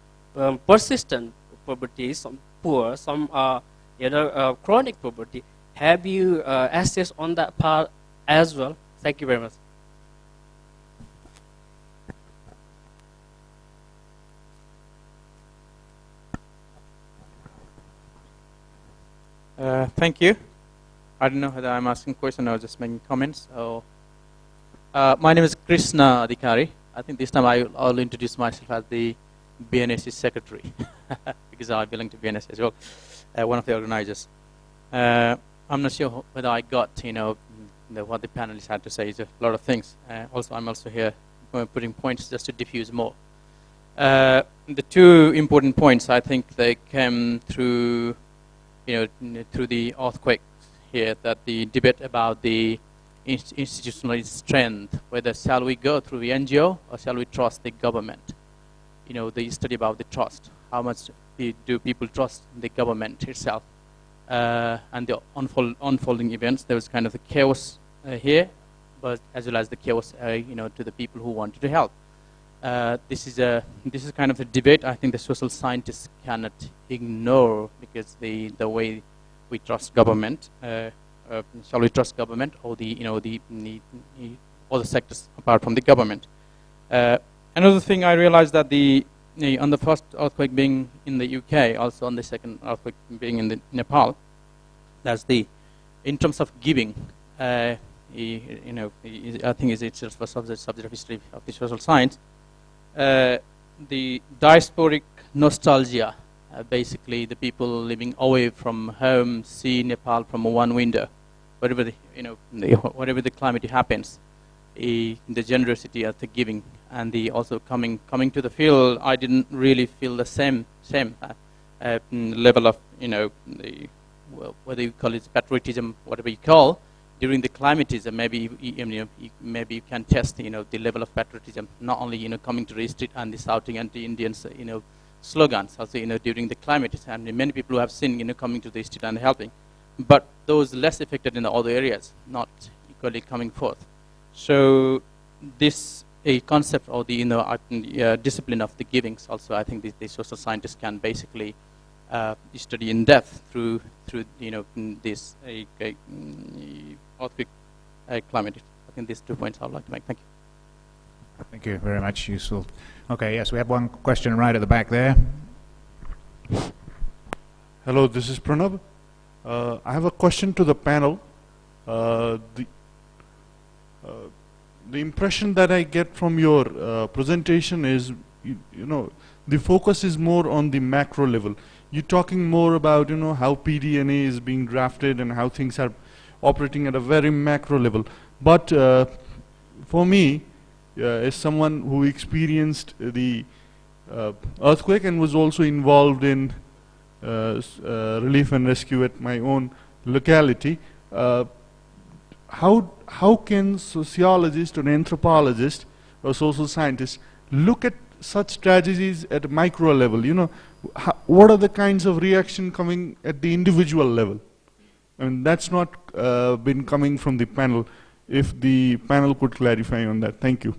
persistent poverty. Some poor, some are, chronic poverty. Have you assessed on that part as well? Thank you very much. Thank you. I don't know whether I'm asking a question or just making comments. My name is Krishna Adhikari. I think this time I'll introduce myself as the BNSC secretary because I belong to BNSC as well, one of the organizers. I'm not sure whether I got what the panelists had to say. It's a lot of things. I'm also here putting points just to diffuse more. The two important points, I think they came through through the earthquake here, that the debate about the institutional strength, whether shall we go through the NGO or shall we trust the government? The study about the trust, how much do people trust the government itself? And the unfolding events, there was kind of the chaos here, but as well as the chaos, to the people who wanted to help. This is kind of a debate I think the social scientists cannot ignore, because the way we trust government, shall we trust government or the other sectors apart from the government? Another thing I realized that on the first earthquake being in the UK, also on the second earthquake being in the Nepal, that's in terms of giving, I think it's just a subject of history of the social science. The diasporic nostalgia, basically the people living away from home see Nepal from one window, whatever the calamity happens, the generosity of the giving, and the also coming to the field. I didn't really feel the same level of whether you call it patriotism, whatever you call. During the calamities, maybe you can test the level of patriotism, not only coming to the street and the shouting anti-Indians slogans, also during the calamities, and many people who have seen coming to the street and helping, but those less affected in the other areas not equally coming forth. So this a concept of the discipline of the givings also, I think the social scientists can basically study in depth through this earthquake climate. I think these 2 points I would like to make. Thank you. Thank you very much. Useful. Okay, yes, we have one question right at the back there. Hello, this is Pranab. I have a question to the panel. The impression that I get from your presentation is, the focus is more on the macro level. You're talking more about, how PDNA is being drafted and how things are operating at a very macro level. But for me, as someone who experienced the earthquake and was also involved in relief and rescue at my own locality, how can sociologists or anthropologists or social scientists look at such tragedies at a micro level? What are the kinds of reaction coming at the individual level? I mean, that's not been coming from the panel. If the panel could clarify on that. Thank you.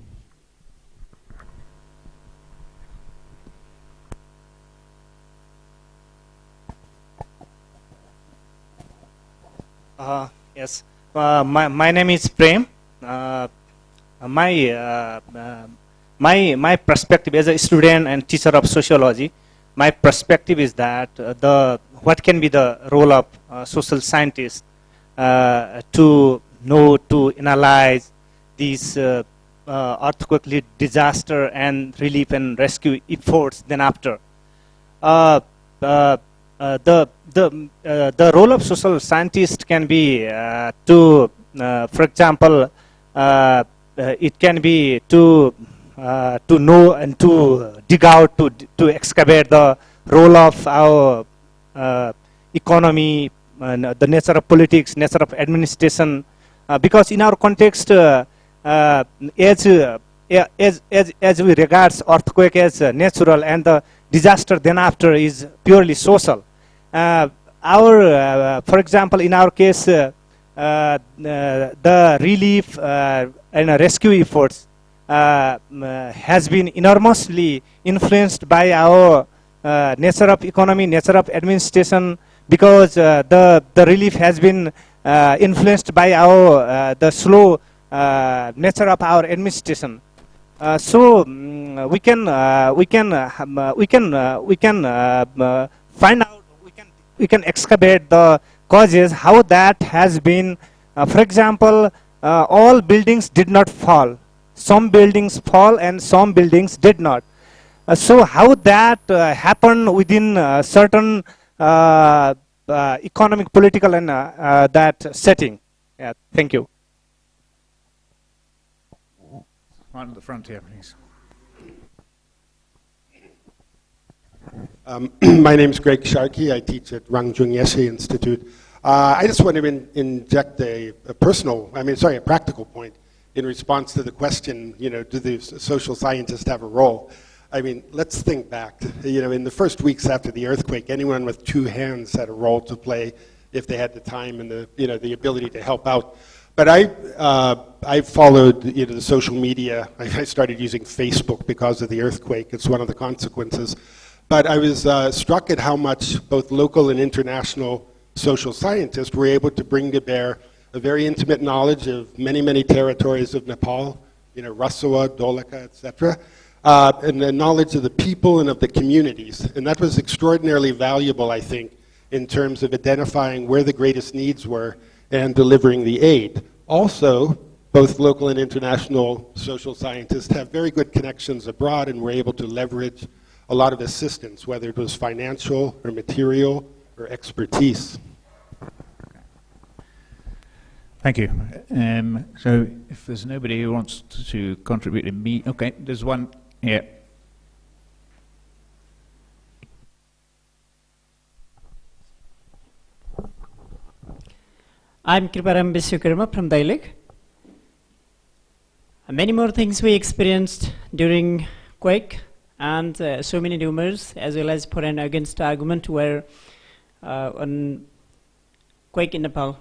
Yes, my name is Prem. My perspective as a student and teacher of sociology, my perspective is that what can be the role of social scientists to analyze these earthquake disaster and relief and rescue efforts. Then after the role of social scientists can be for example, it can be to know and to dig out, to excavate the role of our economy, and the nature of politics, nature of administration, because in our context, as we regards earthquake as natural and the disaster then after is purely social. For example, in our case, the relief and rescue efforts has been enormously influenced by our nature of economy, nature of administration, because the relief has been influenced by our the slow nature of our administration. So we can find out, we can excavate the causes, how that has been. For example, all buildings did not fall. Some buildings fall and some buildings did not. So how that happened within certain economic, political, and that setting. Yeah, thank you. One at the front here, please. My name's Greg Sharkey. I teach at Rangjung Yeshe Institute. I just want to inject a practical point in response to the question, do the social scientists have a role? I mean, let's think back. In the first weeks after the earthquake, anyone with two hands had a role to play if they had the time and the ability to help out. But I followed the social media. I started using Facebook because of the earthquake. It's one of the consequences. But I was struck at how much both local and international social scientists were able to bring to bear a very intimate knowledge of many, many territories of Nepal, Rasua, Dholaka, etc., and the knowledge of the people and of the communities. And that was extraordinarily valuable, I think, in terms of identifying where the greatest needs were and delivering the aid. Also, both local and international social scientists have very good connections abroad and were able to leverage a lot of assistance, whether it was financial or material or expertise. Thank you. So if there's nobody who wants to contribute immediately, okay, there's one here. I'm Kriparam Biswakarma from Dailek. Many more things we experienced during quake, and so many rumors as well as for and against argument were on quake in Nepal.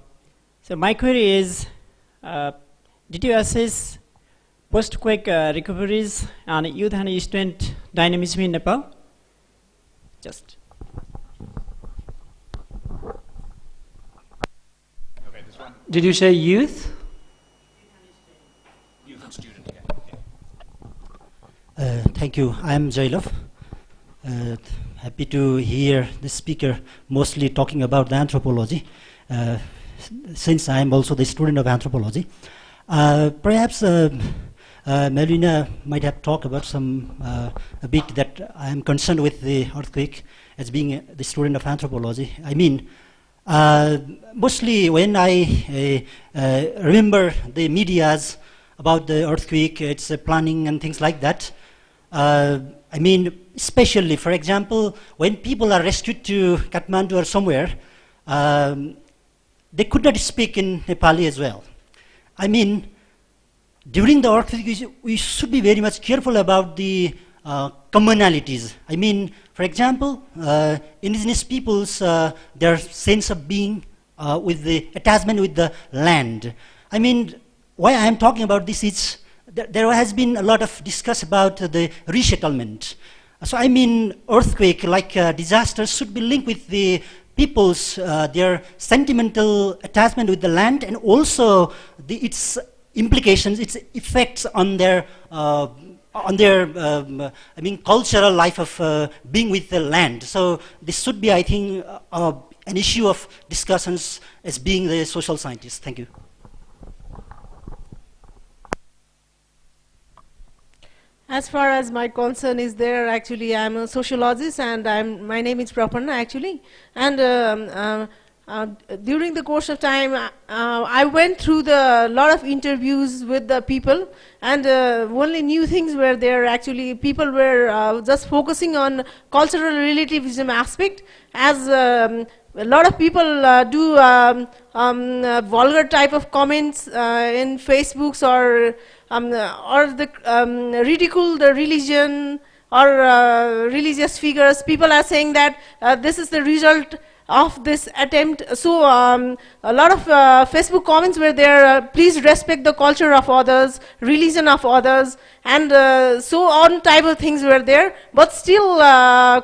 So my query is, did you assess post-quake recoveries and youth and student dynamism in Nepal? Just. Okay, this one. Did you say youth? Youth and student, Thank you. I am Jailov. Happy to hear the speaker mostly talking about the anthropology, since I am also the student of anthropology. Perhaps Melina might have talked about a bit that I am concerned with the earthquake as being the student of anthropology. I mean, mostly when I remember the medias about the earthquake, its planning and things like that, I mean, especially, for example, when people are rescued to Kathmandu or somewhere, they could not speak in Nepali as well. I mean, during the earthquake, we should be very much careful about the commonalities. I mean, for example, indigenous peoples, their sense of being with the attachment with the land. I mean, why I am talking about this is there has been a lot of discuss about the resettlement. So I mean, earthquake like disasters should be linked with the people's their sentimental attachment with the land, and also its implications, its effects on their I mean, cultural life of being with the land. So this should be, I think, an issue of discussions as being the social scientist. Thank you. As far as my concern is there, actually, I'm a sociologist, and my name is Prapanna, actually. And during the course of time, I went through a lot of interviews with the people, and only new things were there. Actually, people were just focusing on cultural relativism aspect, as a lot of people do vulgar type of comments in Facebooks or ridicule the religion or religious figures. People are saying that this is the result of this attempt. So a lot of Facebook comments were there, please respect the culture of others, religion of others, and so on type of things were there. But still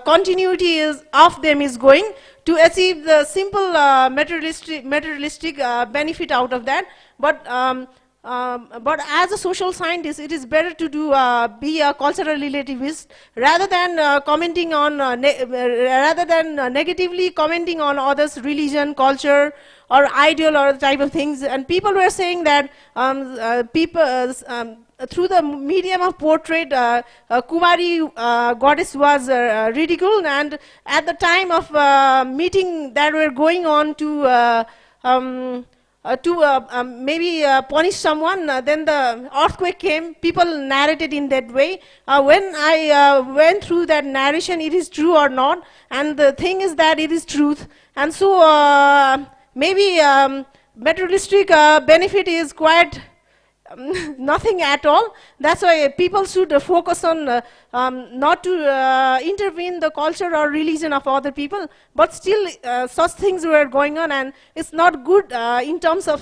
continuity of them is going to achieve the simple materialistic benefit out of that. But as a social scientist, it is better to be a cultural relativist rather than commenting on negatively commenting on others' religion, culture, or ideal or type of things. And people were saying that through the medium of portrait, Kumari goddess was ridiculed, and at the time of meeting that were going on to maybe punish someone, then the earthquake came. People narrated in that way. When I went through that narration, it is true or not, and the thing is that it is truth. And so maybe materialistic benefit is quite nothing at all. That's why people should focus on not to intervene the culture or religion of other people, but still such things were going on, and it's not good in terms of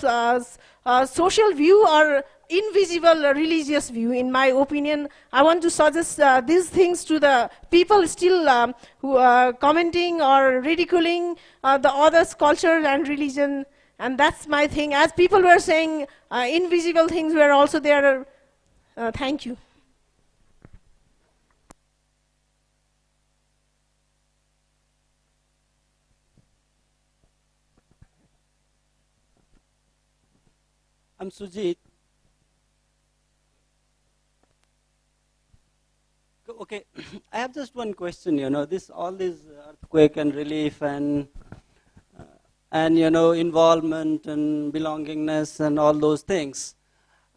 social view or invisible religious view. In my opinion, I want to suggest these things to the people still who are commenting or ridiculing the others' culture and religion. And that's my thing. As people were saying, invisible things were also there. Thank you. I'm Sujit. Okay, I have just one question. You know, all this earthquake and relief and you know, involvement and belongingness and all those things.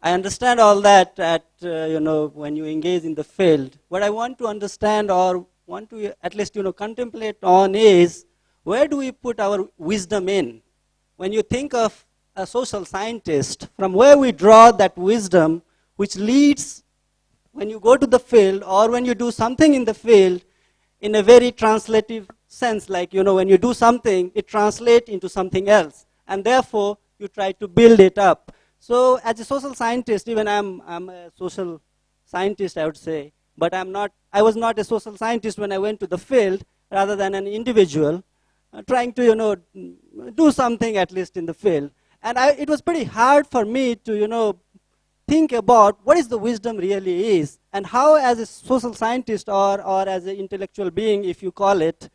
I understand all that you know, when you engage in the field. What I want to understand or want to at least, you know, contemplate on is, where do we put our wisdom in? When you think of a social scientist, from where we draw that wisdom which leads when you go to the field or when you do something in the field in a very translative sense, like, you know, when you do something, it translates into something else, and therefore you try to build it up. So as a social scientist, even I'm a social scientist, I would say, but I was not a social scientist when I went to the field, rather than an individual trying to, you know, do something at least in the field. And it was pretty hard for me to, you know, think about what is the wisdom really is, and how as a social scientist or as an intellectual being, if you call it,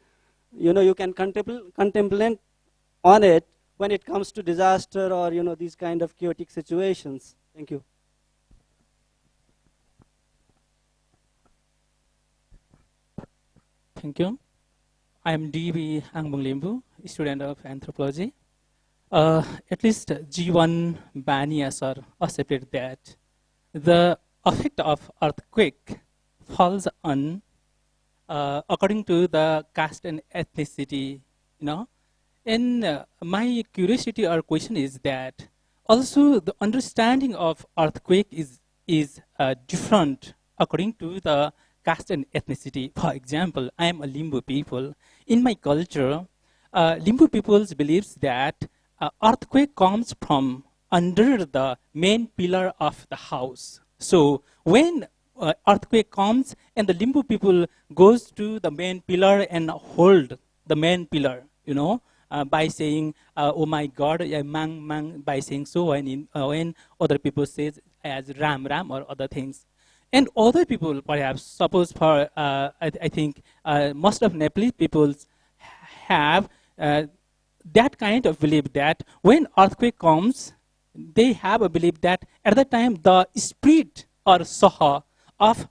you know, you can contemplate on it when it comes to disaster or, you know, these kind of chaotic situations. Thank you. Thank you. I am D.B. Angbong Limbu, student of anthropology. At least Jeevan, Baniya sir accepted that the effect of earthquake falls on according to the caste and ethnicity, you know. And my curiosity or question is that also the understanding of earthquake is different according to the caste and ethnicity. For example, I am a Limbu people. In my culture, Limbu people's believes that earthquake comes from under the main pillar of the house. So when earthquake comes and the Limbu people goes to the main pillar and hold the main pillar, you know, by saying, oh my God, mang, mang, by saying so, when other people say as ram, ram, or other things. And other people, perhaps, suppose for, I think, most of Nepalese peoples have that kind of belief that when earthquake comes, they have a belief that at the time the spirit or saha of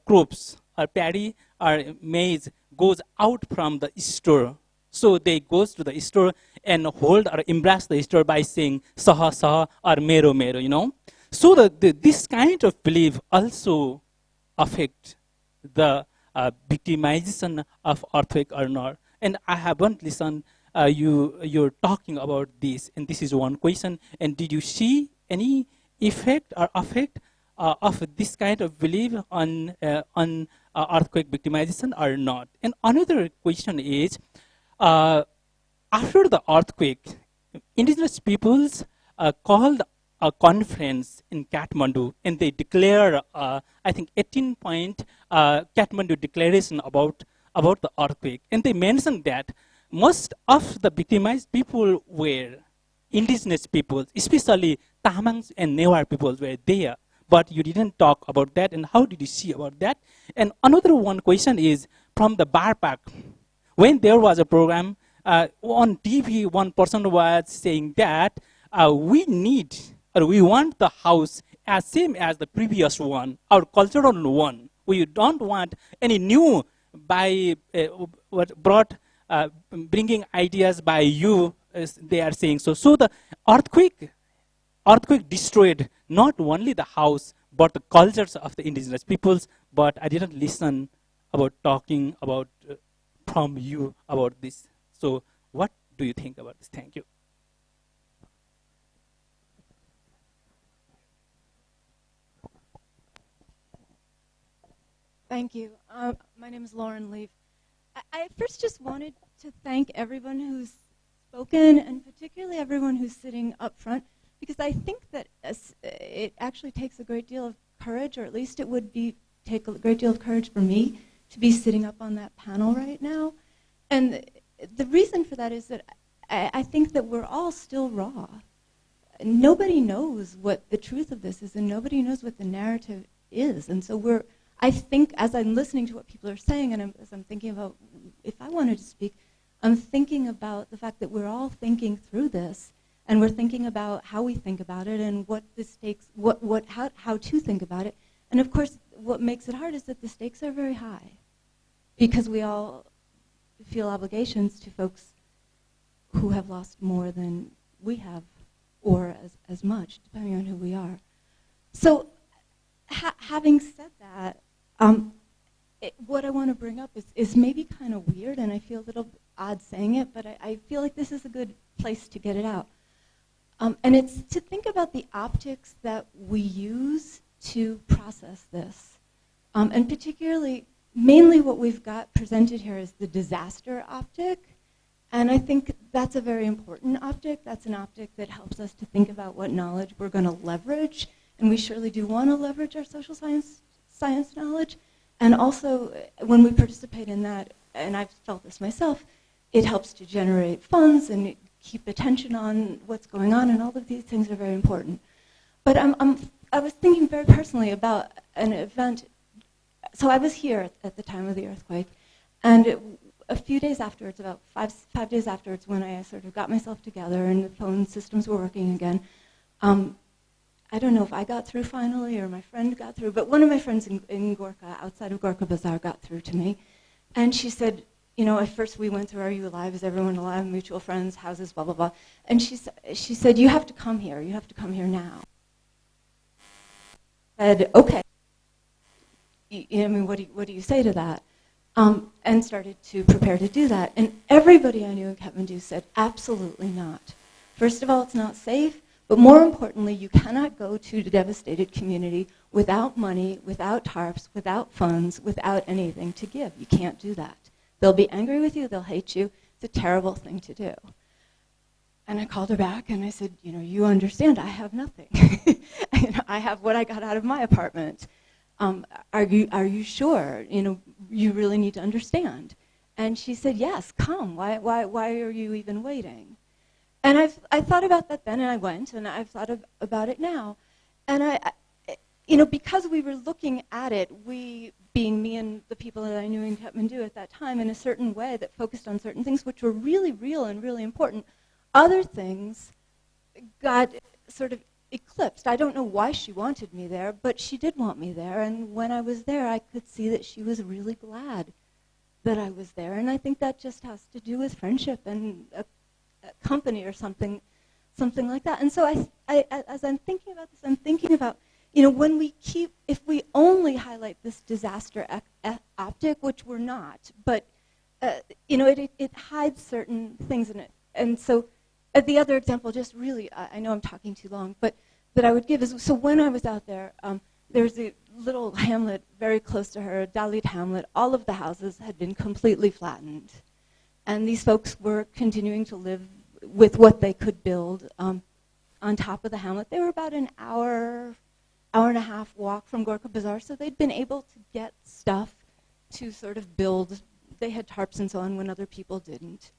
crops or paddy or maize goes out from the store. So they goes to the store and hold or embrace the store by saying saha saha or mero mero, you know. So this kind of belief also affect the victimization of earthquake or not. And I haven't listened you're talking about this, and this is one question. And did you see any effect or effect of this kind of belief on earthquake victimization or not? And another question is, after the earthquake, indigenous peoples called a conference in Kathmandu, and they declare, I think, 18-point Kathmandu declaration about the earthquake. And they mentioned that most of the victimized people were indigenous peoples, especially Tamangs and Newar peoples were there. But you didn't talk about that, and how did you see about that? And another one question is from the bar park. When there was a program on TV, one person was saying that we need, or we want the house as same as the previous one, our cultural one. We don't want any new by bringing ideas by you, as they are saying. So the earthquake destroyed not only the house, but the cultures of the indigenous peoples. But I didn't listen about talking about from you about this. So what do you think about this? Thank you. Thank you. My name is Lauren Leaf. I first just wanted to thank everyone who's spoken, and particularly everyone who's sitting up front, because I think that it actually takes a great deal of courage, or at least it would take a great deal of courage for me to be sitting up on that panel right now. And the reason for that is that I think that we're all still raw. Nobody knows what the truth of this is, and nobody knows what the narrative is. And so I think, as I'm listening to what people are saying, and as I'm thinking about, if I wanted to speak, I'm thinking about the fact that we're all thinking through this, and we're thinking about how we think about it, and what the stakes, how to think about it. And of course, what makes it hard is that the stakes are very high, because we all feel obligations to folks who have lost more than we have, or as much, depending on who we are. So, having said that, what I want to bring up is maybe kind of weird, and I feel a little odd saying it, but I feel like this is a good place to get it out. And it's to think about the optics that we use to process this. And particularly, mainly what we've got presented here is the disaster optic. And I think that's a very important optic. That's an optic that helps us to think about what knowledge we're going to leverage. And we surely do want to leverage our social science knowledge. And also, when we participate in that, and I've felt this myself, it helps to generate funds and keep attention on what's going on, and all of these things are very important. But I was thinking very personally about an event. So I was here at the time of the earthquake, and a few days afterwards, about five days afterwards, when I sort of got myself together and the phone systems were working again, I don't know if I got through finally or my friend got through, but one of my friends in Gorka, outside of Gorka Bazaar, got through to me. And she said, you know, at first we went through, are you alive? Is everyone alive? Mutual friends, houses, blah, blah, blah. And she said, you have to come here. You have to come here now. I said, okay. I mean, what do you say to that? And started to prepare to do that. And everybody I knew in Kathmandu said, absolutely not. First of all, it's not safe. But more importantly, you cannot go to the devastated community without money, without tarps, without funds, without anything to give. You can't do that. They'll be angry with you, they'll hate you. It's a terrible thing to do. And I called her back and I said, you know, you understand, I have nothing. I have what I got out of my apartment. Are you sure? You know, you really need to understand. And she said, yes, come. Why are you even waiting? And I thought about that then, and I went, and I've thought about it now. And you know, because we were looking at it, we, being me and the people that I knew in Kathmandu at that time, in a certain way that focused on certain things which were really real and really important, other things got sort of eclipsed. I don't know why she wanted me there, but she did want me there. And when I was there, I could see that she was really glad that I was there. And I think that just has to do with friendship and a company or something like that. And so as I'm thinking about this, I'm thinking about, you know, when we if we only highlight this disaster optic, which we're not, but you know, it hides certain things in it. And so the other example, just really, I know I'm talking too long, but that I would give is, so when I was out there, there's a little hamlet very close to her, a Dalit hamlet. All of the houses had been completely flattened. And these folks were continuing to live with what they could build on top of the hamlet. They were about an hour and a half walk from Gorkha Bazaar, so they'd been able to get stuff to sort of build. They had tarps and so on when other people didn't.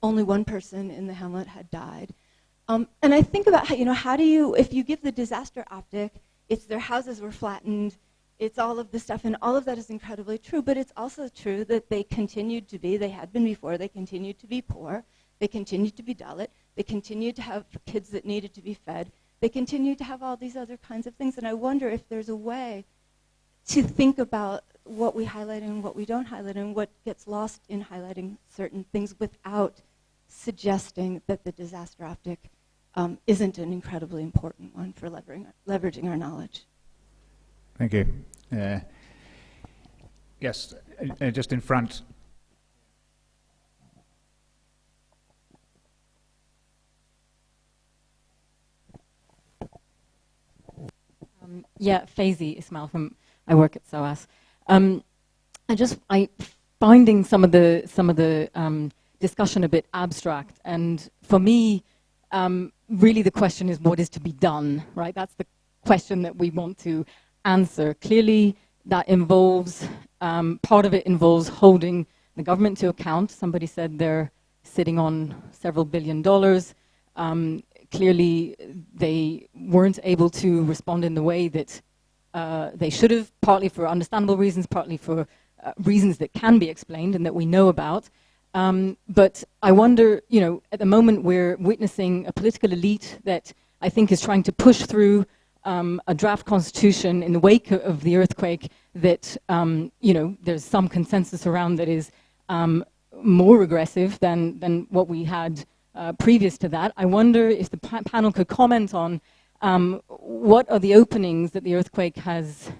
Only one person in the hamlet had died. And I think about how do you, if you give the disaster optic, it's their houses were flattened, it's all of this stuff, and all of that is incredibly true, but it's also true that they continued to be, they had been before, they continued to be poor, they continued to be Dalit, they continued to have kids that needed to be fed, they continued to have all these other kinds of things, and I wonder if there's a way to think about what we highlight and what we don't highlight and what gets lost in highlighting certain things without suggesting that the disaster optic isn't an incredibly important one for leveraging our knowledge. Thank you. Yes, just in front. Yeah, Faizi Ismail from, I work at SOAS. I finding some of the discussion a bit abstract, and for me, really the question is what is to be done, right? That's the question that we want to answer. Clearly, that involves, part of it involves holding the government to account. Somebody said they're sitting on several $billion. Clearly, they weren't able to respond in the way that they should have, partly for understandable reasons, partly for reasons that can be explained and that we know about. But I wonder, at the moment we're witnessing a political elite that I think is trying to push through a draft constitution in the wake of the earthquake that, there's some consensus around that is more regressive than what we had previous to that. I wonder if the panel could comment on what are the openings that the earthquake has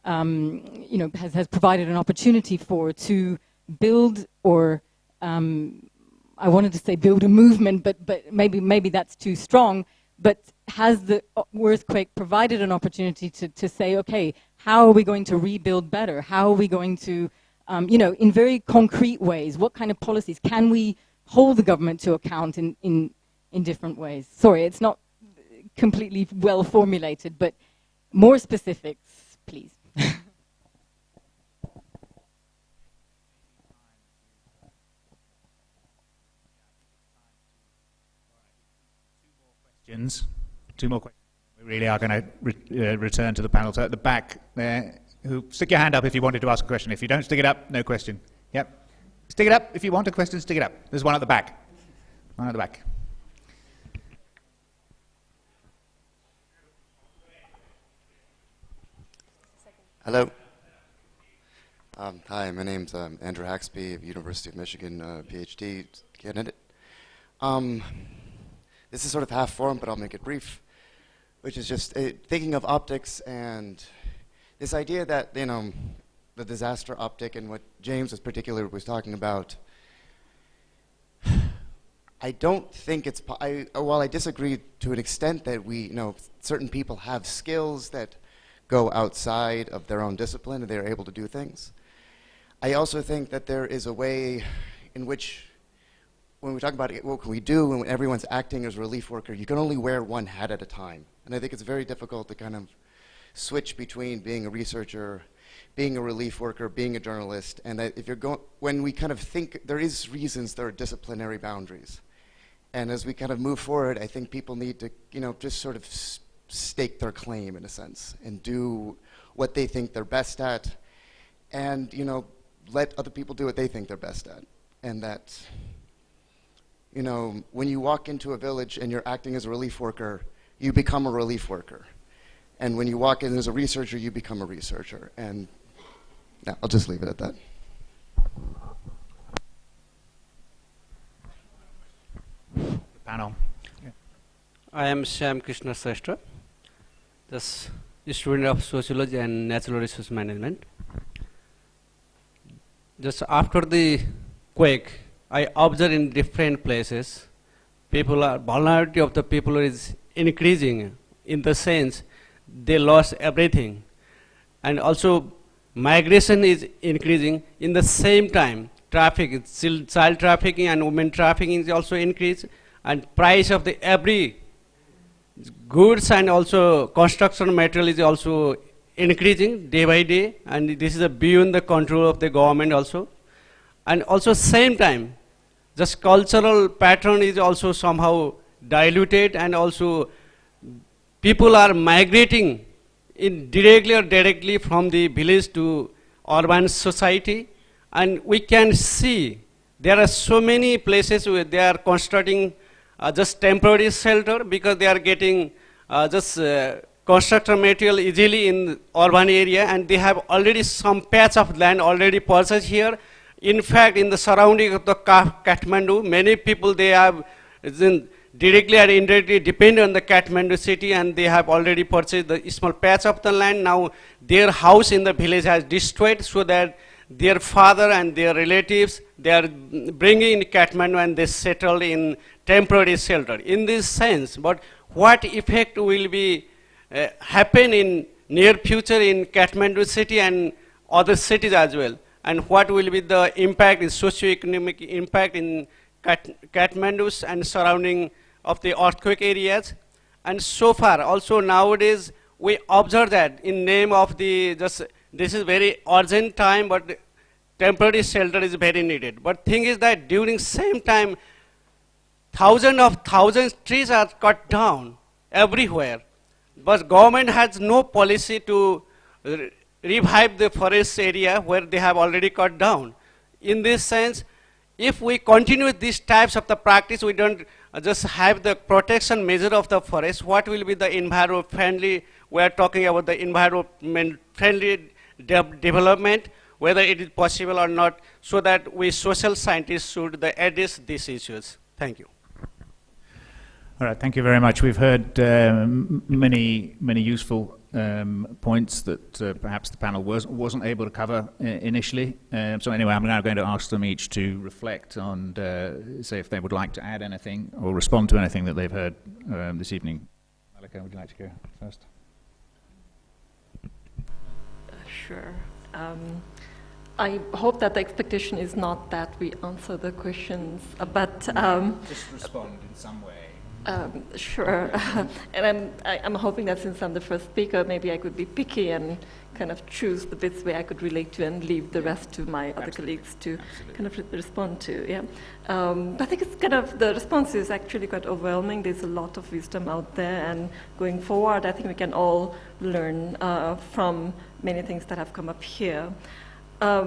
provided an opportunity for to build, or I wanted to say build a movement, but maybe that's too strong. But has the earthquake provided an opportunity to say, okay, how are we going to rebuild better? How are we going to, in very concrete ways, what kind of policies can we hold the government to account in different ways? Sorry, it's not completely well formulated, but more specifics, please. Two more questions. We really are going to return to the panel. So at the back there, stick your hand up if you wanted to ask a question. If you don't stick it up, no question. Yep. Stick it up if you want a question. Stick it up. There's one at the back. One at the back. Hello. Hi, my name's Andrew Haxby, University of Michigan, PhD candidate. This is sort of half form, but I'll make it brief, which is just thinking of optics and this idea that, the disaster optic and what James was talking about. I don't think it's, while I disagree to an extent that certain people have skills that go outside of their own discipline and they're able to do things. I also think that there is a way in which, when we talk about what can we do when everyone's acting as a relief worker, you can only wear one hat at a time. And I think it's very difficult to kind of switch between being a researcher, being a relief worker, being a journalist, and that if you're when we kind of think there is reasons there are disciplinary boundaries. And as we kind of move forward, I think people need to, just sort of stake their claim in a sense and do what they think they're best at, and let other people do what they think they're best at. And that, when you walk into a village and you're acting as a relief worker, you become a relief worker. And when you walk in as a researcher, you become a researcher. And yeah, I'll just leave it at that. The panel. Yeah. I am Shyam Krishna Sreshta, just a student of Sociology and Natural Resource Management. Just after the quake, I observed in different places, vulnerability of the people is increasing in the sense they lost everything. and also migration is increasing. In the same time, traffic, child trafficking and women trafficking is also increased, and price of the every goods and also construction material is also increasing day by day, and this is beyond the control of the government also. And also same time, just cultural pattern is also somehow diluted, and also people are migrating directly or directly from the village to urban society. And we can see there are so many places where they are constructing just temporary shelter because they are getting construction material easily in urban area, and they have already some patch of land already purchased here. In fact, in the surrounding of the Kathmandu, many people they have directly or indirectly depend on the Kathmandu city, and they have already purchased the small patch of the land. Now their house in the village has destroyed, so that their father and their relatives, they are bringing in Kathmandu and they settled in temporary shelter. In this sense, but what effect will be happen in near future in Kathmandu city and other cities as well? And what will be the impact, in socio-economic impact in Kathmandu and surrounding of the earthquake areas? And so far, also nowadays, we observe that in name of the, this is very urgent time, but temporary shelter is very needed. But thing is that during same time, thousands of trees are cut down everywhere. But government has no policy to revive the forest area where they have already cut down. In this sense, if we continue with these types of the practice, we don't just have the protection measure of the forest, what will be the environment friendly? We are talking about the environment friendly development, whether it is possible or not, so that we social scientists should address these issues. Thank you. All right, thank you very much. We've heard many useful points that perhaps the panel wasn't able to cover initially. So anyway, I'm now going to ask them each to reflect on, say if they would like to add anything or respond to anything that they've heard this evening. Mallika, would you like to go first? Sure. I hope that the expectation is not that we answer the questions, but just respond in some way. Sure. And I'm hoping that since I'm the first speaker, maybe I could be picky and kind of choose the bits where I could relate to and leave the rest to my other colleagues to kind of respond to. Yeah. But I think it's kind of, the response is actually quite overwhelming. There's a lot of wisdom out there, and going forward, I think we can all learn from many things that have come up here. I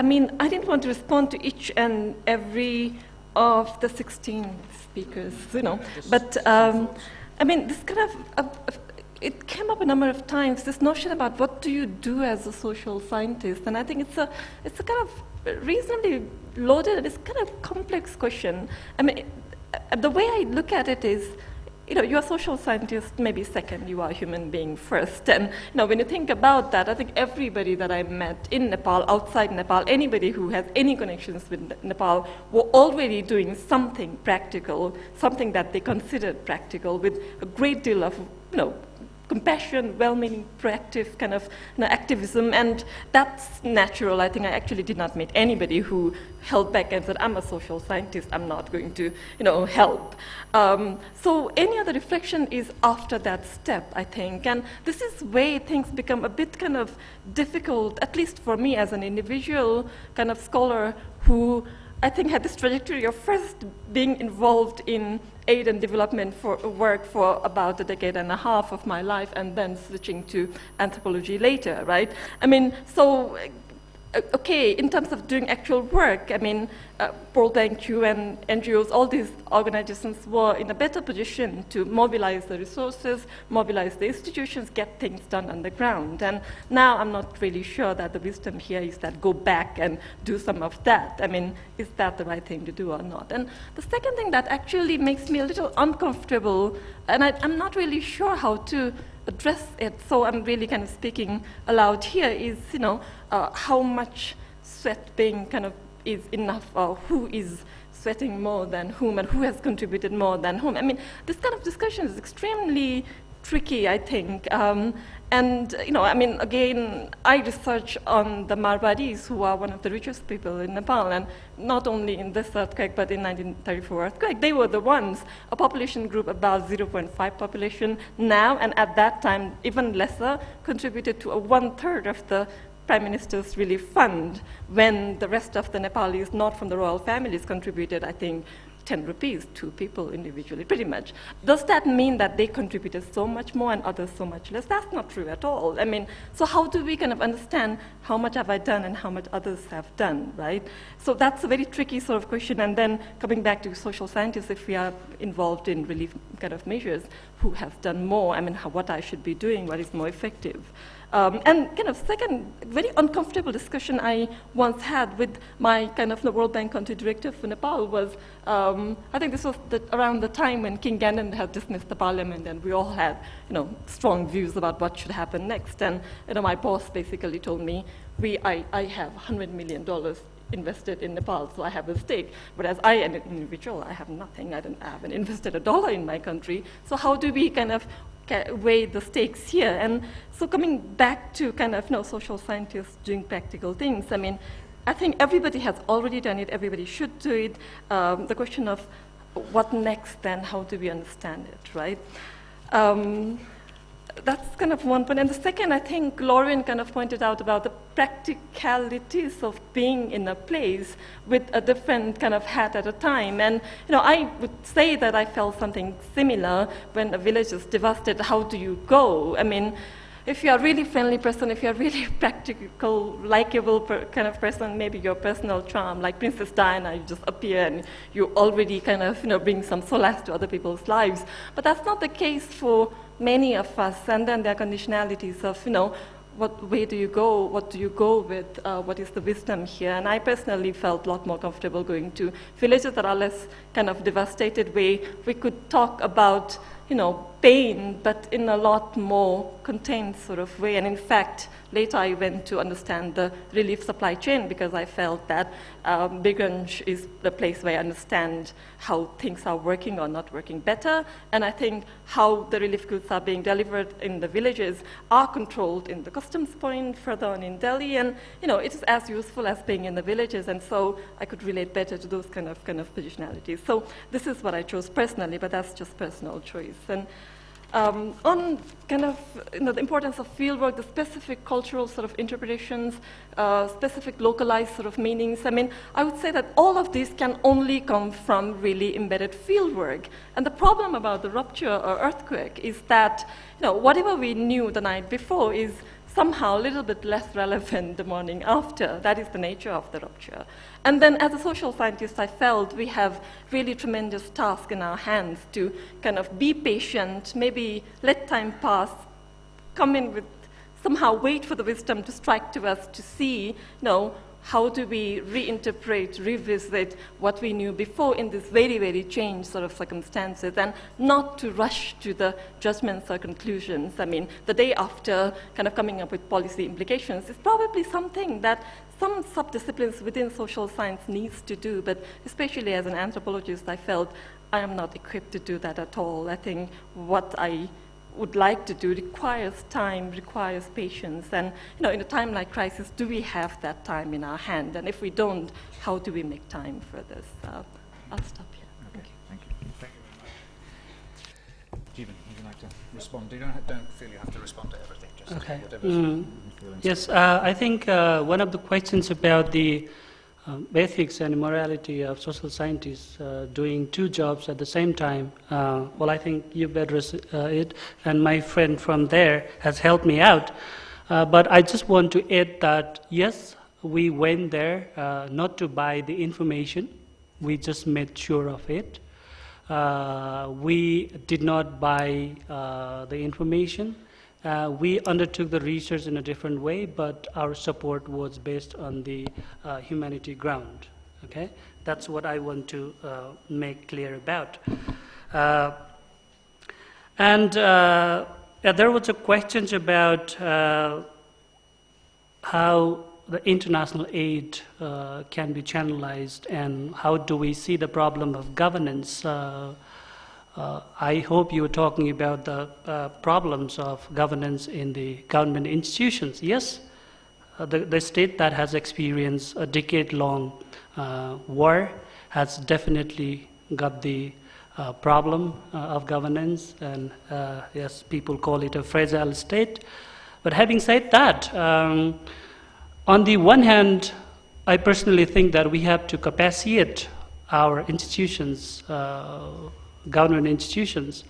mean, I didn't want to respond to each and every of the 16 speakers, you know, but I mean, this kind of, it came up a number of times, this notion about what do you do as a social scientist, and I think it's a kind of reasonably loaded, it's kind of complex question. I mean, the way I look at it is, you know, you're a social scientist, maybe second, you are a human being first. And you know, when you think about that, I think everybody that I met in Nepal, outside Nepal, anybody who has any connections with Nepal, were already doing something practical, something that they considered practical, with a great deal of, you know, compassion, well-meaning, proactive kind of activism, and that's natural. I think I actually did not meet anybody who held back and said, I'm a social scientist, I'm not going to, you know, help. So any other reflection is after that step, I think, and this is where things become a bit kind of difficult, at least for me as an individual kind of scholar who I think had this trajectory of first being involved in aid and development work for about a decade and a half of my life, and then switching to anthropology later, right? I mean, so, okay, in terms of doing actual work, I mean, World Bank, UN, NGOs, all these organizations were in a better position to mobilize the resources, mobilize the institutions, get things done on the ground. And now I'm not really sure that the wisdom here is that go back and do some of that. I mean, is that the right thing to do or not? And the second thing that actually makes me a little uncomfortable, and I'm not really sure how to address it, so I'm really kind of speaking aloud here, is, you know, how much sweat being kind of is enough, or who is sweating more than whom, and who has contributed more than whom. I mean, this kind of discussion is extremely tricky, I think. And, I mean, again, I research on the Marwadis, who are one of the richest people in Nepal, and not only in this earthquake, but in 1934 earthquake. They were the ones, a population group about 0.5 population now, and at that time, even lesser, contributed to 1/3 of the Prime Minister's Relief Fund, when the rest of the Nepalis, not from the royal families, contributed, I think, 10 rupees to people individually, pretty much. Does that mean that they contributed so much more and others so much less? That's not true at all. I mean, so how do we kind of understand how much have I done and how much others have done, right? So that's a very tricky sort of question. And then coming back to social scientists, if we are involved in relief kind of measures, who has done more? I mean, what I should be doing, what is more effective? And kind of second, very uncomfortable discussion I once had with my kind of the World Bank country director for Nepal was, I think this was around the time when King Gellner had dismissed the parliament, and we all had, strong views about what should happen next. And, my boss basically told me, I have $100 million invested in Nepal, so I have a stake. But as an individual, I have nothing. I haven't invested a dollar in my country. So how do we kind of weigh the stakes here? And so coming back to kind of social scientists doing practical things, I mean, I think everybody has already done it, everybody should do it. The question of what next then, how do we understand it, right? That's kind of one point. And the second, I think Lauren kind of pointed out about the practicalities of being in a place with a different kind of hat at a time. And, I would say that I felt something similar when a village is devastated. How do you go? I mean, if you're a really friendly person, if you're a really practical, likable kind of person, maybe your personal charm, like Princess Diana, you just appear and you already kind of, bring some solace to other people's lives. But that's not the case for many of us. And then there are conditionalities of, what way do you go? What do you go with? What is the wisdom here? And I personally felt a lot more comfortable going to villages that are less kind of devastated, where we could talk about, pain, but in a lot more contained sort of way. And in fact, later I went to understand the relief supply chain, because I felt that Birgunj is the place where I understand how things are working or not working better. And I think how the relief goods are being delivered in the villages are controlled in the customs point further on in Delhi. And, it is as useful as being in the villages. And so I could relate better to those kind of positionalities. So this is what I chose personally, but that's just personal choice. And on kind of the importance of fieldwork, the specific cultural sort of interpretations, specific localized sort of meanings, I mean, I would say that all of these can only come from really embedded fieldwork. And the problem about the rupture or earthquake is that, whatever we knew the night before is somehow a little bit less relevant the morning after. That is the nature of the rupture. And then as a social scientist, I felt we have really tremendous task in our hands to kind of be patient, maybe let time pass, come in with, somehow wait for the wisdom to strike to us to see, how do we reinterpret, revisit what we knew before in this very, very changed sort of circumstances, and not to rush to the judgments or conclusions. I mean, the day after kind of coming up with policy implications is probably something that some subdisciplines within social science needs to do, but especially as an anthropologist, I felt I am not equipped to do that at all. I think what I would like to do requires time, requires patience. And, in a time like crisis, do we have that time in our hand? And if we don't, how do we make time for this? I'll stop here. Okay, thank you. Thank you very much. Jeevan, would you like to respond? You don't feel you have to respond to everything. Just okay. Whatever you feel yes, I think one of the questions about the ethics and morality of social scientists doing two jobs at the same time. Well, I think you've addressed it, and my friend from there has helped me out. But I just want to add that, yes, we went there not to buy the information. We just made sure of it. We did not buy the information. We undertook the research in a different way, but our support was based on the humanity ground. Okay, that's what I want to make clear about. There was a question about how the international aid can be channelized, and how do we see the problem of governance I hope you were talking about the problems of governance in the government institutions. Yes, the state that has experienced a decade-long war has definitely got the problem of governance, and yes, people call it a fragile state. But having said that, on the one hand, I personally think that we have to capacitate our institutions, government institutions,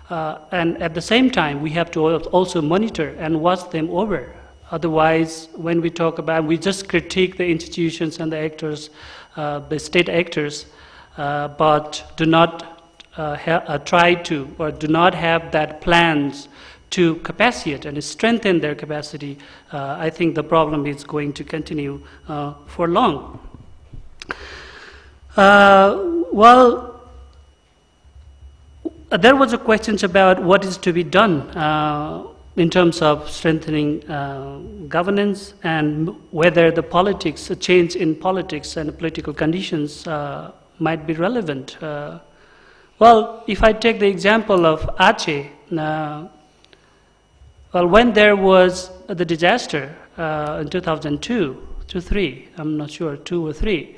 and at the same time, we have to also monitor and watch them over. Otherwise, when we talk about, we just critique the institutions and the actors, the state actors, but do not try to, or do not have that plans to capacitate and strengthen their capacity. I think the problem is going to continue for long. Well, there was a question about what is to be done in terms of strengthening governance, and whether the politics, a change in politics and political conditions might be relevant. Well, if I take the example of Aceh, well, when there was the disaster in 2002, 2003, I'm not sure, 2 or 3,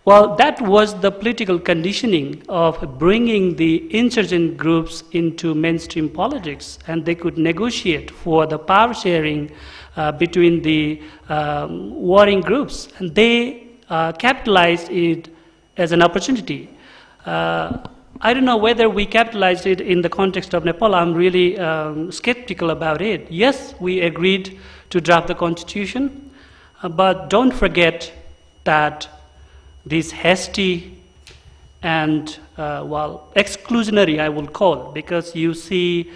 well, that was the political conditioning of bringing the insurgent groups into mainstream politics, and they could negotiate for the power sharing between the warring groups, and they capitalized it as an opportunity. I don't know whether we capitalized it in the context of Nepal. I'm really skeptical about it. Yes, we agreed to draft the constitution, but don't forget that this hasty and, well, exclusionary, I will call, because you see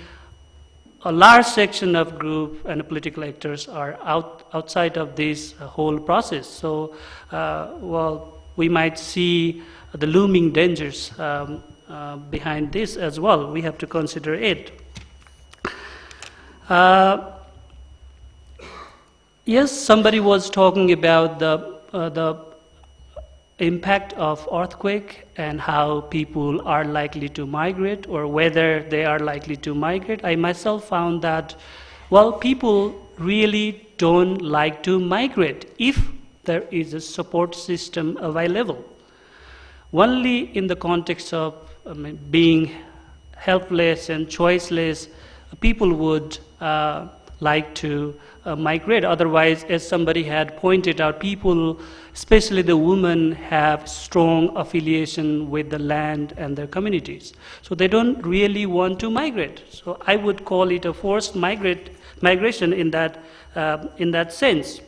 a large section of group and political actors are outside of this whole process. So, well, we might see the looming dangers behind this as well. We have to consider it. Yes, somebody was talking about the impact of earthquake and how people are likely to migrate, or whether they are likely to migrate. I myself found that, well, people really don't like to migrate if there is a support system available. Only in the context of being helpless and choiceless, people would like to migrate. Otherwise, as somebody had pointed out, people, especially the women, have strong affiliation with the land and their communities. So they don't really want to migrate. So I would call it a forced migration in that sense.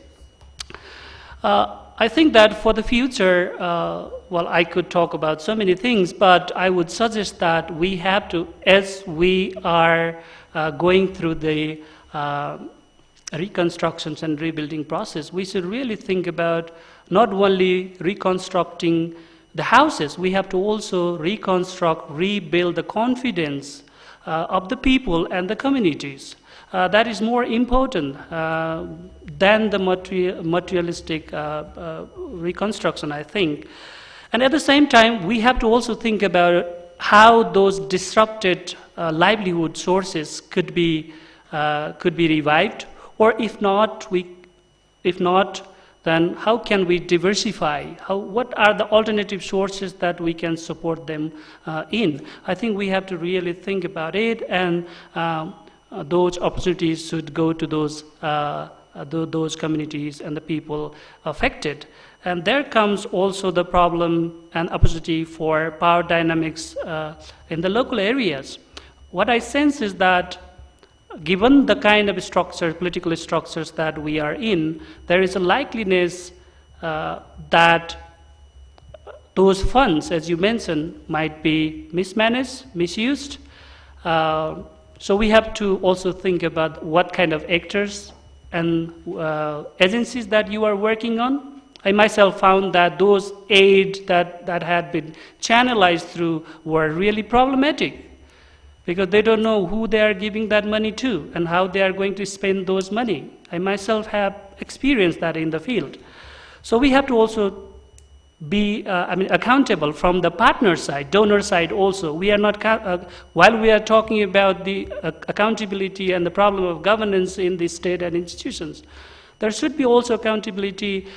I think that for the future, well, I could talk about so many things, but I would suggest that we have to, as we are going through the reconstructions and rebuilding process, we should really think about not only reconstructing the houses, we have to also rebuild the confidence of the people and the communities. That is more important than the materialistic reconstruction, I think. And at the same time, we have to also think about how those disrupted livelihood sources could be revived, or if not, then how can we diversify? What are the alternative sources that we can support them in? I think we have to really think about it, and those opportunities should go to those communities and the people affected. And there comes also the problem and opportunity for power dynamics in the local areas. What I sense is that given the kind of structures, political structures that we are in, there is a likeliness that those funds, as you mentioned, might be mismanaged, misused. So we have to also think about what kind of actors and agencies that you are working on. I myself found that those aid that had been channelized through were really problematic, because they don't know who they are giving that money to and how they are going to spend those money. I myself have experienced that in the field. So we have to also be accountable from the partner side, donor side also. We are not, while we are talking about the accountability and the problem of governance in the state and institutions, there should be also accountability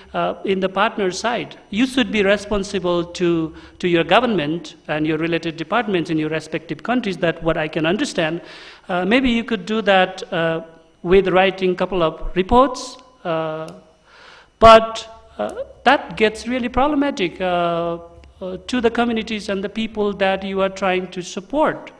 in the partner side. You should be responsible to your government and your related departments in your respective countries. That's what I can understand. Maybe you could do that with writing a couple of reports, but that gets really problematic to the communities and the people that you are trying to support.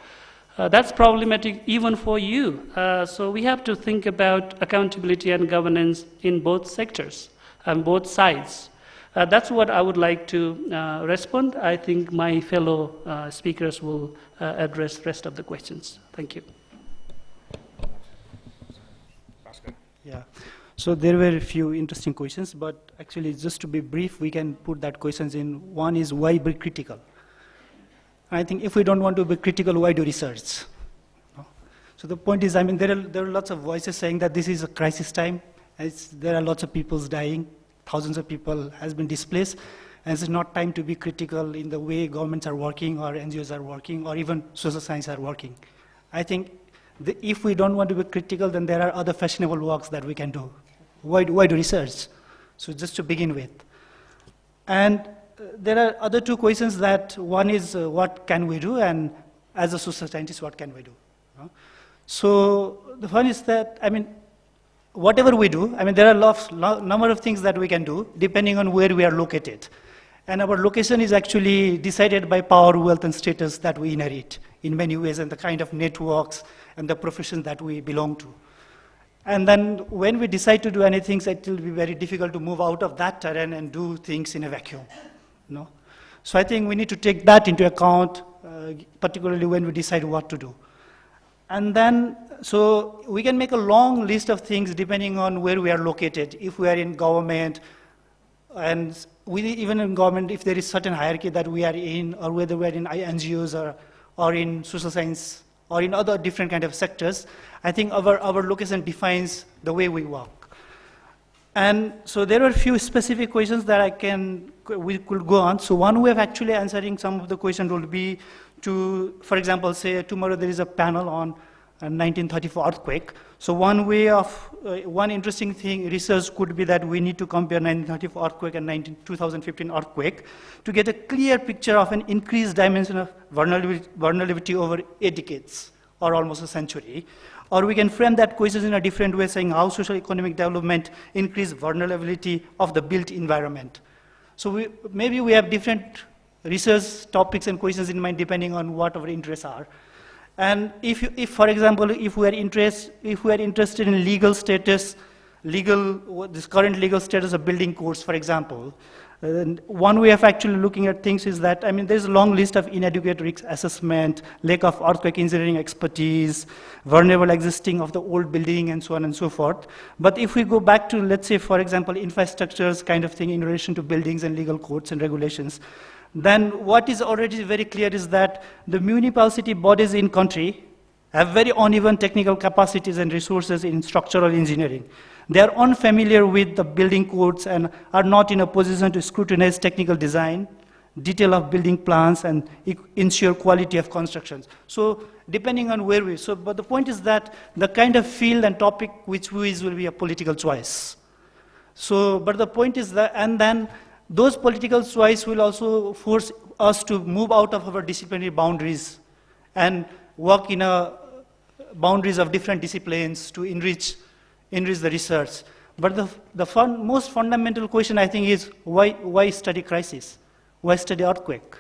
That's problematic even for you. So we have to think about accountability and governance in both sectors and both sides. That's what I would like to respond. I think my fellow speakers will address the rest of the questions. Thank you. Bhaskar. Yeah. So there were a few interesting questions, but actually just to be brief, we can put that questions in. One is why be critical? I think if we don't want to be critical, why do research? So the point is, there are lots of voices saying that this is a crisis time. There are lots of people dying, thousands of people has been displaced, and it's not time to be critical in the way governments are working or NGOs are working or even social science are working. I think if we don't want to be critical, then there are other fashionable works that we can do. Why do research? So just to begin with. And there are other two questions that one is what can we do, and as a social scientist, what can we do? So the one is that, whatever we do, there are number of things that we can do depending on where we are located. And our location is actually decided by power, wealth, and status that we inherit in many ways, and the kind of networks and the professions that we belong to. And then when we decide to do anything, it will be very difficult to move out of that terrain and do things in a vacuum. No? So I think we need to take that into account, particularly when we decide what to do. And then, so we can make a long list of things depending on where we are located. If we are in government, and even in government, if there is certain hierarchy that we are in, or whether we are in NGOs or in social science, or in other different kind of sectors, I think our location defines the way we work. And so there are a few specific questions that we could go on. So one way of actually answering some of the questions would be to, for example, say tomorrow there is a panel on 1934 earthquake. So one interesting thing, research could be that we need to compare 1934 earthquake and 2015 earthquake to get a clear picture of an increased dimension of vulnerability over 8 decades or almost a century. Or we can frame that question in a different way, saying how social economic development increased vulnerability of the built environment. So maybe we have different research topics and questions in mind depending on what our interests are. And if for example, if we are interested in legal status, this current legal status of building codes, for example, one way of actually looking at things is that, there's a long list of inadequate risk assessment, lack of earthquake engineering expertise, vulnerable existing of the old building, and so on and so forth. But if we go back to, let's say, for example, infrastructures kind of thing in relation to buildings and legal codes and regulations, then what is already very clear is that the municipality bodies in country have very uneven technical capacities and resources in structural engineering. They are unfamiliar with the building codes and are not in a position to scrutinize technical design, detail of building plans, and ensure quality of constructions. So depending on where but the point is that the kind of field and topic which we use will be a political choice. So, but the point is that, and then those political choice will also force us to move out of our disciplinary boundaries and work in boundaries of different disciplines to enrich the research. But the most fundamental question, I think, is why study crisis? Why study earthquake?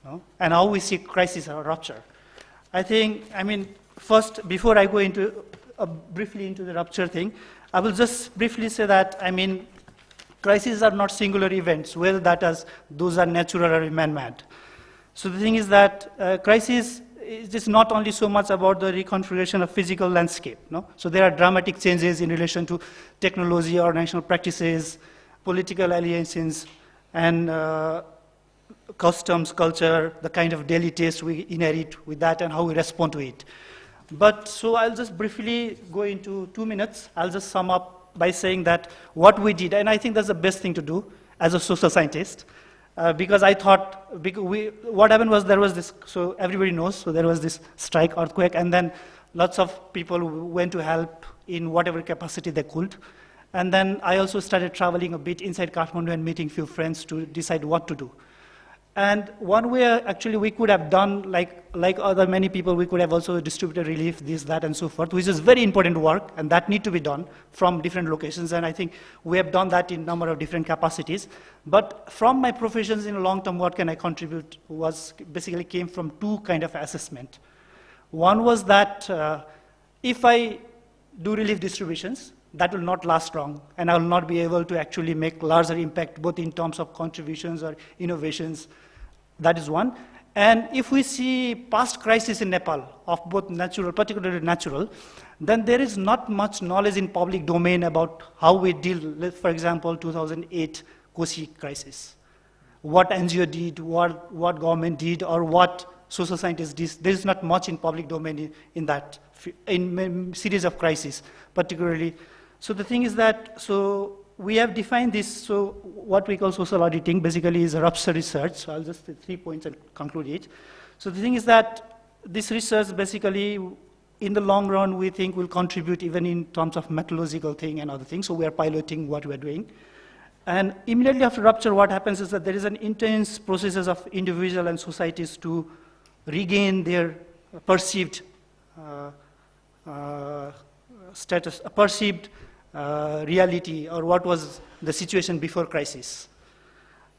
No? And how we see crisis or rupture. I think, first, before I go into briefly into the rupture thing, I will just briefly say that, crises are not singular events, whether those are natural or man-made. So the thing is that crisis is just not only so much about the reconfiguration of physical landscape. No? So there are dramatic changes in relation to technology, organizational practices, political alliances, and customs, culture, the kind of daily taste we inherit with that and how we respond to it. But so I'll just briefly go into 2 minutes. I'll just sum up by saying that what we did, and I think that's the best thing to do, as a social scientist, because I thought, what happened was there was this, so everybody knows, so there was this strike, earthquake, and then lots of people went to help in whatever capacity they could. And then I also started traveling a bit inside Kathmandu and meeting few friends to decide what to do. And one way actually we could have done, like other many people, we could have also distributed relief, this, that, and so forth, which is very important work, and that need to be done from different locations. And I think we have done that in a number of different capacities. But from my professions in long term, what can I contribute was basically came from two kind of assessment. One was that if I do relief distributions, that will not last long, and I will not be able to actually make larger impact, both in terms of contributions or innovations. That is one. And if we see past crises in Nepal, of both natural, particularly natural, then there is not much knowledge in public domain about how we deal with, for example, 2008 Kosi crisis. What NGO did, what government did, or what social scientists did. There is not much in public domain in that, in series of crises, particularly. So the thing is that, so we have defined this, so what we call social auditing basically is a rupture research. So I'll just say 3 points and conclude it. So the thing is that this research basically, in the long run, we think will contribute even in terms of methodological thing and other things. So we are piloting what we're doing. And immediately after rupture, what happens is that there is an intense processes of individual and societies to regain their perceived status, perceived reality, or what was the situation before crisis.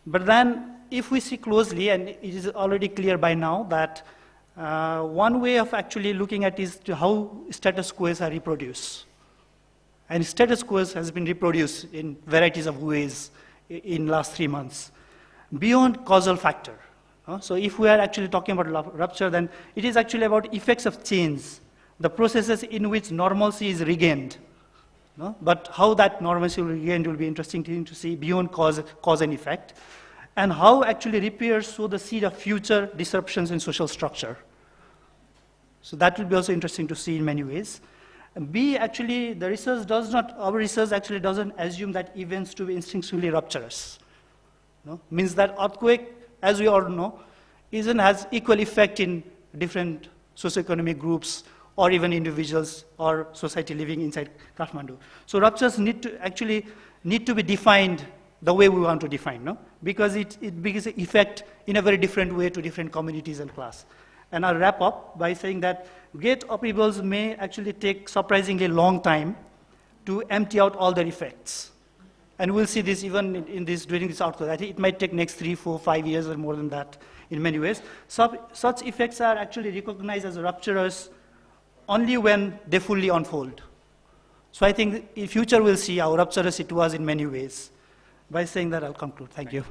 But then, if we see closely, and it is already clear by now that one way of actually looking at is to how status quos are reproduced. And status quos has been reproduced in varieties of ways in last 3 months, beyond causal factor. So if we are actually talking about rupture, then it is actually about effects of change, the processes in which normalcy is regained. But how that normalcy will be regained will be interesting to see beyond cause and effect, and how actually repairs sow the seed of future disruptions in social structure. So that will be also interesting to see in many ways. And B, actually, the research does not, our research actually doesn't assume that events to be instinctively rupturous. Means that earthquake, as we all know, has equal effect in different socioeconomic groups, or even individuals or society living inside Kathmandu. So ruptures need to be defined the way we want to define, because it brings effect in a very different way to different communities and class. And I'll wrap up by saying that great upheavals may actually take surprisingly long time to empty out all their effects. And we'll see this even during this outcome. I think it might take next 3, 4, 5 years or more than that in many ways. Such effects are actually recognized as rupturous only when they fully unfold. So I think in future we'll see how rupturous it was in many ways. By saying that, I'll conclude. Thank you.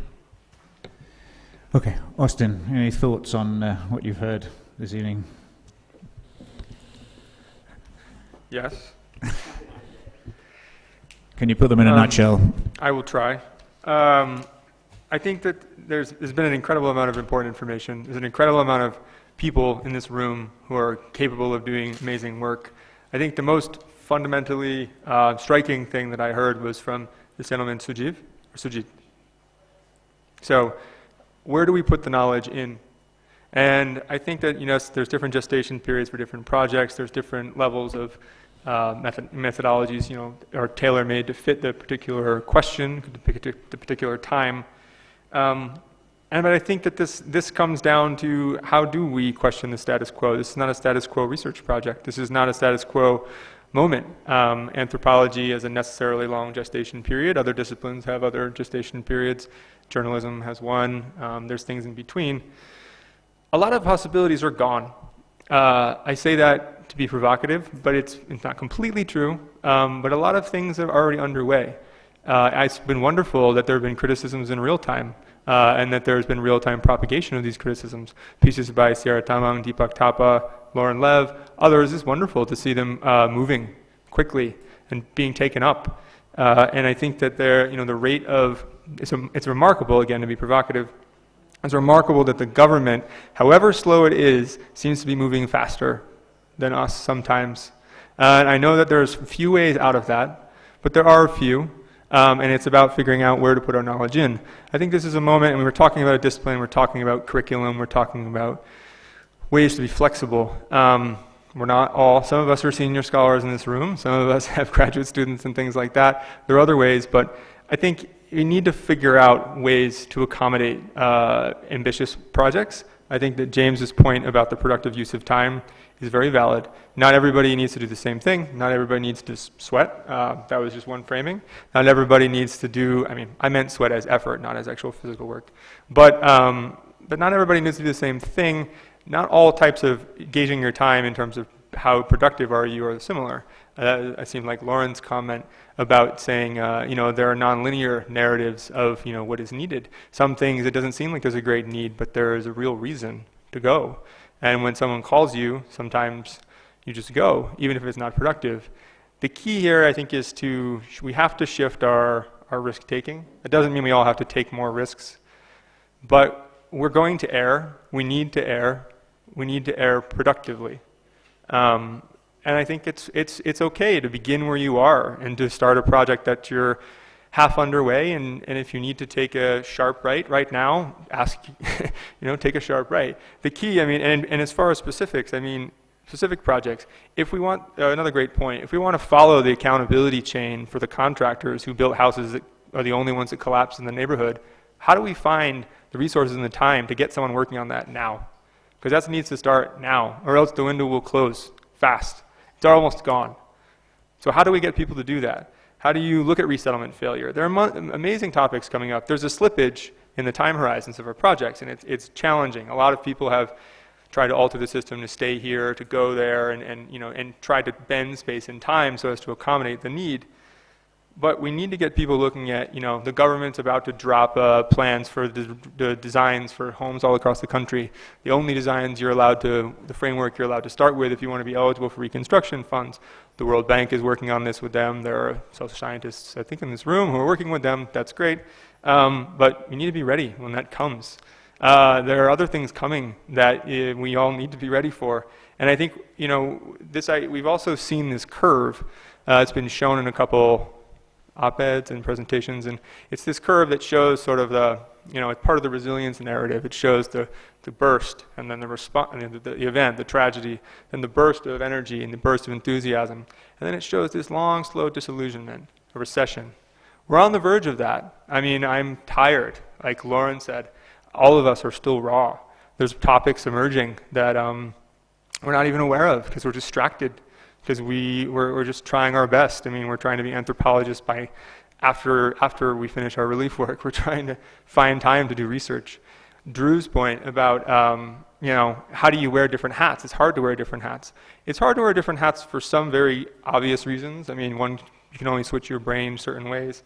Okay, Austin, any thoughts on what you've heard this evening? Yes. Can you put them in a nutshell? I will try. I think that there's been an incredible amount of important information. There's an incredible amount of people in this room who are capable of doing amazing work. I think the most fundamentally striking thing that I heard was from this gentleman, Sujit. So, where do we put the knowledge in? And I think that there's different gestation periods for different projects. There's different levels of methodologies, are tailor-made to fit the particular question, the particular time. But I think that this comes down to how do we question the status quo. This is not a status quo research project. This is not a status quo moment. Anthropology has a necessarily long gestation period. Other disciplines have other gestation periods. Journalism has one. There's things in between. A lot of possibilities are gone. I say that to be provocative, but it's not completely true. But a lot of things are already underway. It's been wonderful that there have been criticisms in real time. And that there's been real-time propagation of these criticisms. Pieces by Sierra Tamang, Deepak Thapa, Lauren Lev, others. It's wonderful to see them moving quickly and being taken up. And I think that the rate of, it's remarkable, again, to be provocative, it's remarkable that the government, however slow it is, seems to be moving faster than us sometimes. And I know that there's a few ways out of that, but there are a few. And it's about figuring out where to put our knowledge in. I think this is a moment, and we were talking about a discipline, we're talking about curriculum, we're talking about ways to be flexible. We're not all, some of us are senior scholars in this room, some of us have graduate students and things like that. There are other ways, but I think we need to figure out ways to accommodate ambitious projects. I think that James's point about the productive use of time is very valid. Not everybody needs to do the same thing. Not everybody needs to sweat. That was just one framing. Not everybody needs to do, I mean, I meant sweat as effort, not as actual physical work. But not everybody needs to do the same thing. Not all types of gauging your time in terms of how productive are you are similar. It seemed like Lauren's comment about saying, there are nonlinear narratives of, what is needed. Some things, it doesn't seem like there's a great need, but there is a real reason to go. And when someone calls you, sometimes you just go, even if it's not productive. The key here, I think, is we have to shift our risk-taking. It doesn't mean we all have to take more risks, but we're going to err. We need to err. We need to err productively. And I think it's okay to begin where you are and to start a project that you're half underway, and if you need to take a sharp right now, take a sharp right. The key, and as far as specifics, specific projects, if we want, another great point, if we want to follow the accountability chain for the contractors who built houses that are the only ones that collapsed in the neighborhood, how do we find the resources and the time to get someone working on that now? Because that needs to start now, or else the window will close fast. It's almost gone. So how do we get people to do that? How do you look at resettlement failure? There are amazing topics coming up. There's a slippage in the time horizons of our projects, and it's challenging. A lot of people have tried to alter the system to stay here, to go there, and try to bend space and time so as to accommodate the need. But we need to get people looking at, the government's about to drop plans for the designs for homes all across the country. The only designs the framework you're allowed to start with if you want to be eligible for reconstruction funds. The World Bank is working on this with them. There are social scientists, I think, in this room who are working with them. That's great. But we need to be ready when that comes. There are other things coming that we all need to be ready for. And I think, we've also seen this curve. It's been shown in a couple op-eds and presentations, and it's this curve that shows sort of it's part of the resilience narrative. It shows the burst, and then the response, the event, the tragedy, then the burst of energy and the burst of enthusiasm, and then it shows this long, slow disillusionment, a recession. We're on the verge of that. I'm tired. Like Lauren said, all of us are still raw. There's topics emerging that we're not even aware of because we're distracted. Because we're just trying our best. We're trying to be anthropologists after we finish our relief work. We're trying to find time to do research. Drew's point about, how do you wear different hats? It's hard to wear different hats. It's hard to wear different hats for some very obvious reasons. One, you can only switch your brain certain ways.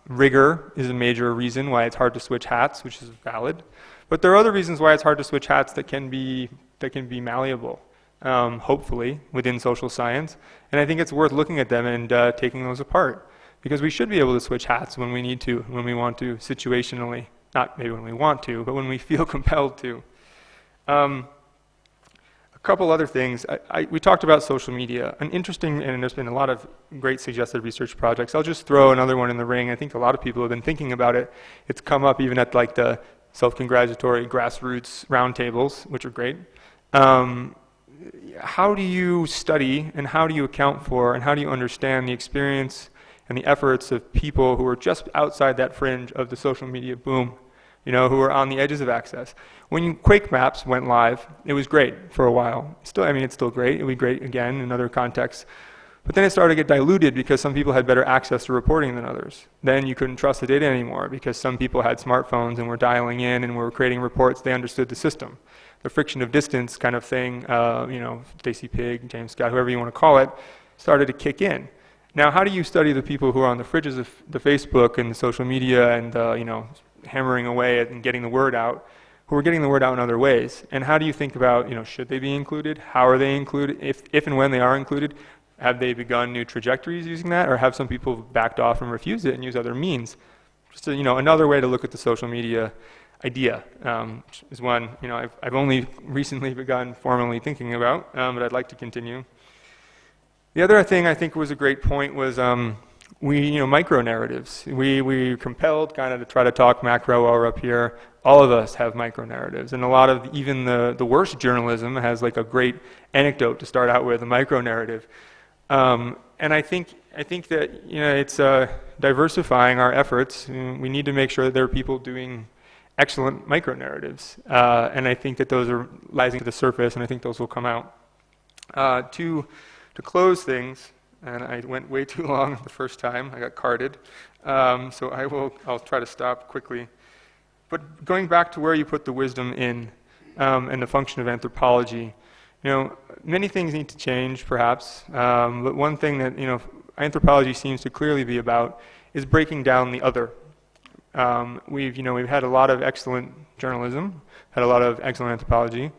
Rigor is a major reason why it's hard to switch hats, which is valid. But there are other reasons why it's hard to switch hats that can be malleable. Hopefully, within social science. And I think it's worth looking at them and taking those apart. Because we should be able to switch hats when we need to, when we want to, situationally. Not maybe when we want to, but when we feel compelled to. A couple other things. We talked about social media. An interesting, and there's been a lot of great suggested research projects. I'll just throw another one in the ring. I think a lot of people have been thinking about it. It's come up even at the self-congratulatory grassroots roundtables, which are great. How do you study and how do you account for and how do you understand the experience and the efforts of people who are just outside that fringe of the social media boom, who are on the edges of access? When Quake Maps went live, it was great for a while. It's still great. It'll be great again in other contexts. But then it started to get diluted because some people had better access to reporting than others. Then you couldn't trust the data anymore because some people had smartphones and were dialing in and were creating reports. They understood the system. The friction of distance kind of thing, Stacy Pig, James Scott, whoever you want to call it, started to kick in. Now, how do you study the people who are on the fridges of the Facebook and the social media and, hammering away at and getting the word out, who are getting the word out in other ways? And how do you think about, should they be included? How are they included? If and when they are included, have they begun new trajectories using that? Or have some people backed off and refused it and used other means? Just another way to look at the social media idea is one I've only recently begun formally thinking about, but I'd like to continue. The other thing I think was a great point was micro narratives. We're compelled kind of to try to talk macro while we're up here. All of us have micro narratives, and a lot of even the worst journalism has like a great anecdote to start out with, a micro narrative. And I think that it's diversifying our efforts. We need to make sure that there are people doing excellent micro narratives, and I think that those are rising to the surface, and I think those will come out. To close things, and I went way too long the first time. I got carded, so I'll try to stop quickly. But going back to where you put the wisdom in, and the function of anthropology, many things need to change, perhaps. But one thing that anthropology seems to clearly be about is breaking down the other. We've had a lot of excellent journalism, had a lot of excellent anthropology.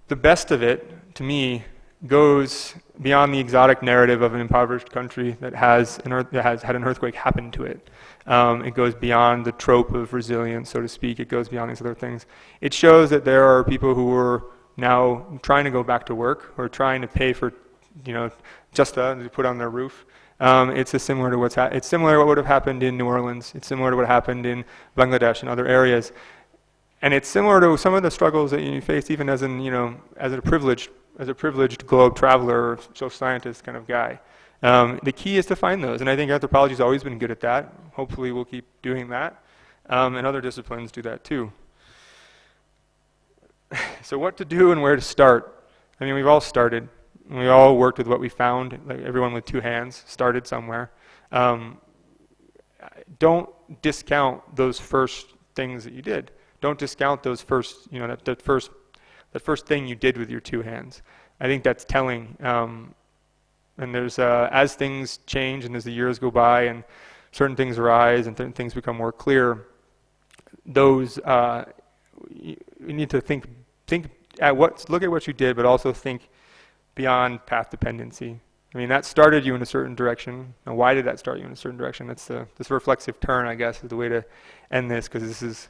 The best of it, to me, goes beyond the exotic narrative of an impoverished country that has had an earthquake happen to it. It goes beyond the trope of resilience, so to speak. It goes beyond these other things. It shows that there are people who are now trying to go back to work, or trying to pay for, just to put on their roof. It's similar to it's similar to what would have happened in New Orleans. It's similar to what happened in Bangladesh and other areas. And it's similar to some of the struggles that you face even as a privileged globe traveler or social scientist kind of guy. The key is to find those, and I think anthropology's always been good at that. Hopefully we'll keep doing that, and other disciplines do that too. So what to do and where to start? I mean, we've all started. We all worked with what we found. Like everyone with two hands started somewhere. Don't discount those first things that you did. Don't discount those first, that first thing you did with your two hands. I think that's telling. And there's as things change and as the years go by and certain things arise and certain things become more clear, those you need to think at look at what you did, but also think beyond path dependency. I mean, that started you in a certain direction. Now, why did that start you in a certain direction? That's this reflexive turn, I guess, is the way to end this, because this is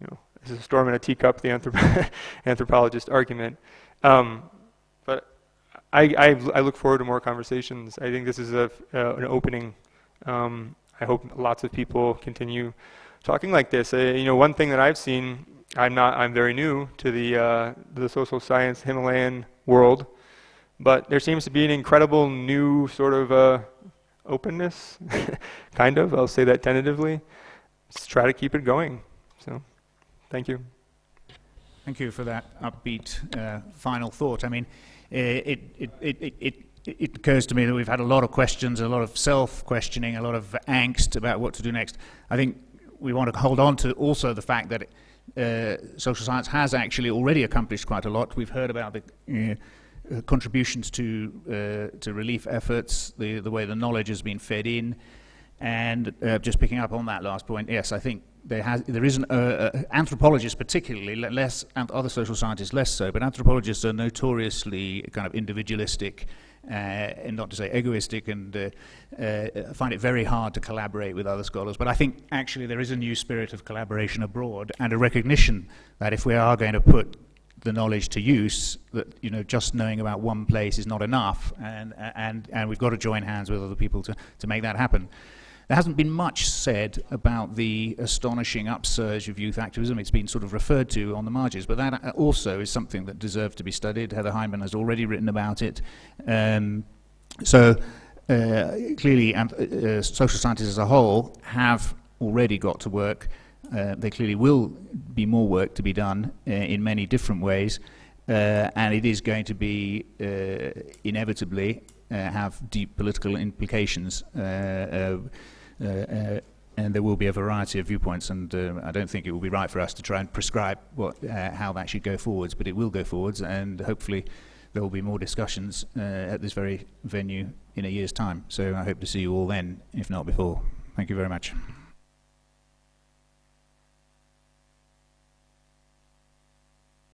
a storm in a teacup, the anthropologist argument. But I look forward to more conversations. I think this is an opening. I hope lots of people continue talking like this. One thing that I've seen, I'm very new to the social science Himalayan world, but there seems to be an incredible new sort of openness, kind of. I'll say that tentatively. Just try to keep it going. So, thank you. Thank you for that upbeat final thought. I mean, it occurs to me that we've had a lot of questions, a lot of self-questioning, a lot of angst about what to do next. I think we want to hold on to also the fact that social science has actually already accomplished quite a lot. We've heard about the contributions to relief efforts, the way the knowledge has been fed in, and just picking up on that last point, yes, I think there is anthropologists particularly, less, and other social scientists less so, but anthropologists are notoriously kind of individualistic, and not to say egoistic, and find it very hard to collaborate with other scholars. But I think actually there is a new spirit of collaboration abroad, and a recognition that if we are going to put the knowledge to use, that just knowing about one place is not enough, and we've got to join hands with other people to make that happen. There hasn't been much said about the astonishing upsurge of youth activism. It's been sort of referred to on the margins, but that also is something that deserves to be studied. Heather Hyman has already written about it. So clearly, social scientists as a whole have already got to work. There clearly will be more work to be done in many different ways, and it is going to be inevitably have deep political implications. And there will be a variety of viewpoints, and I don't think it will be right for us to try and prescribe how that should go forwards, but it will go forwards, and hopefully there will be more discussions at this very venue in a year's time. So I hope to see you all then, if not before. Thank you very much.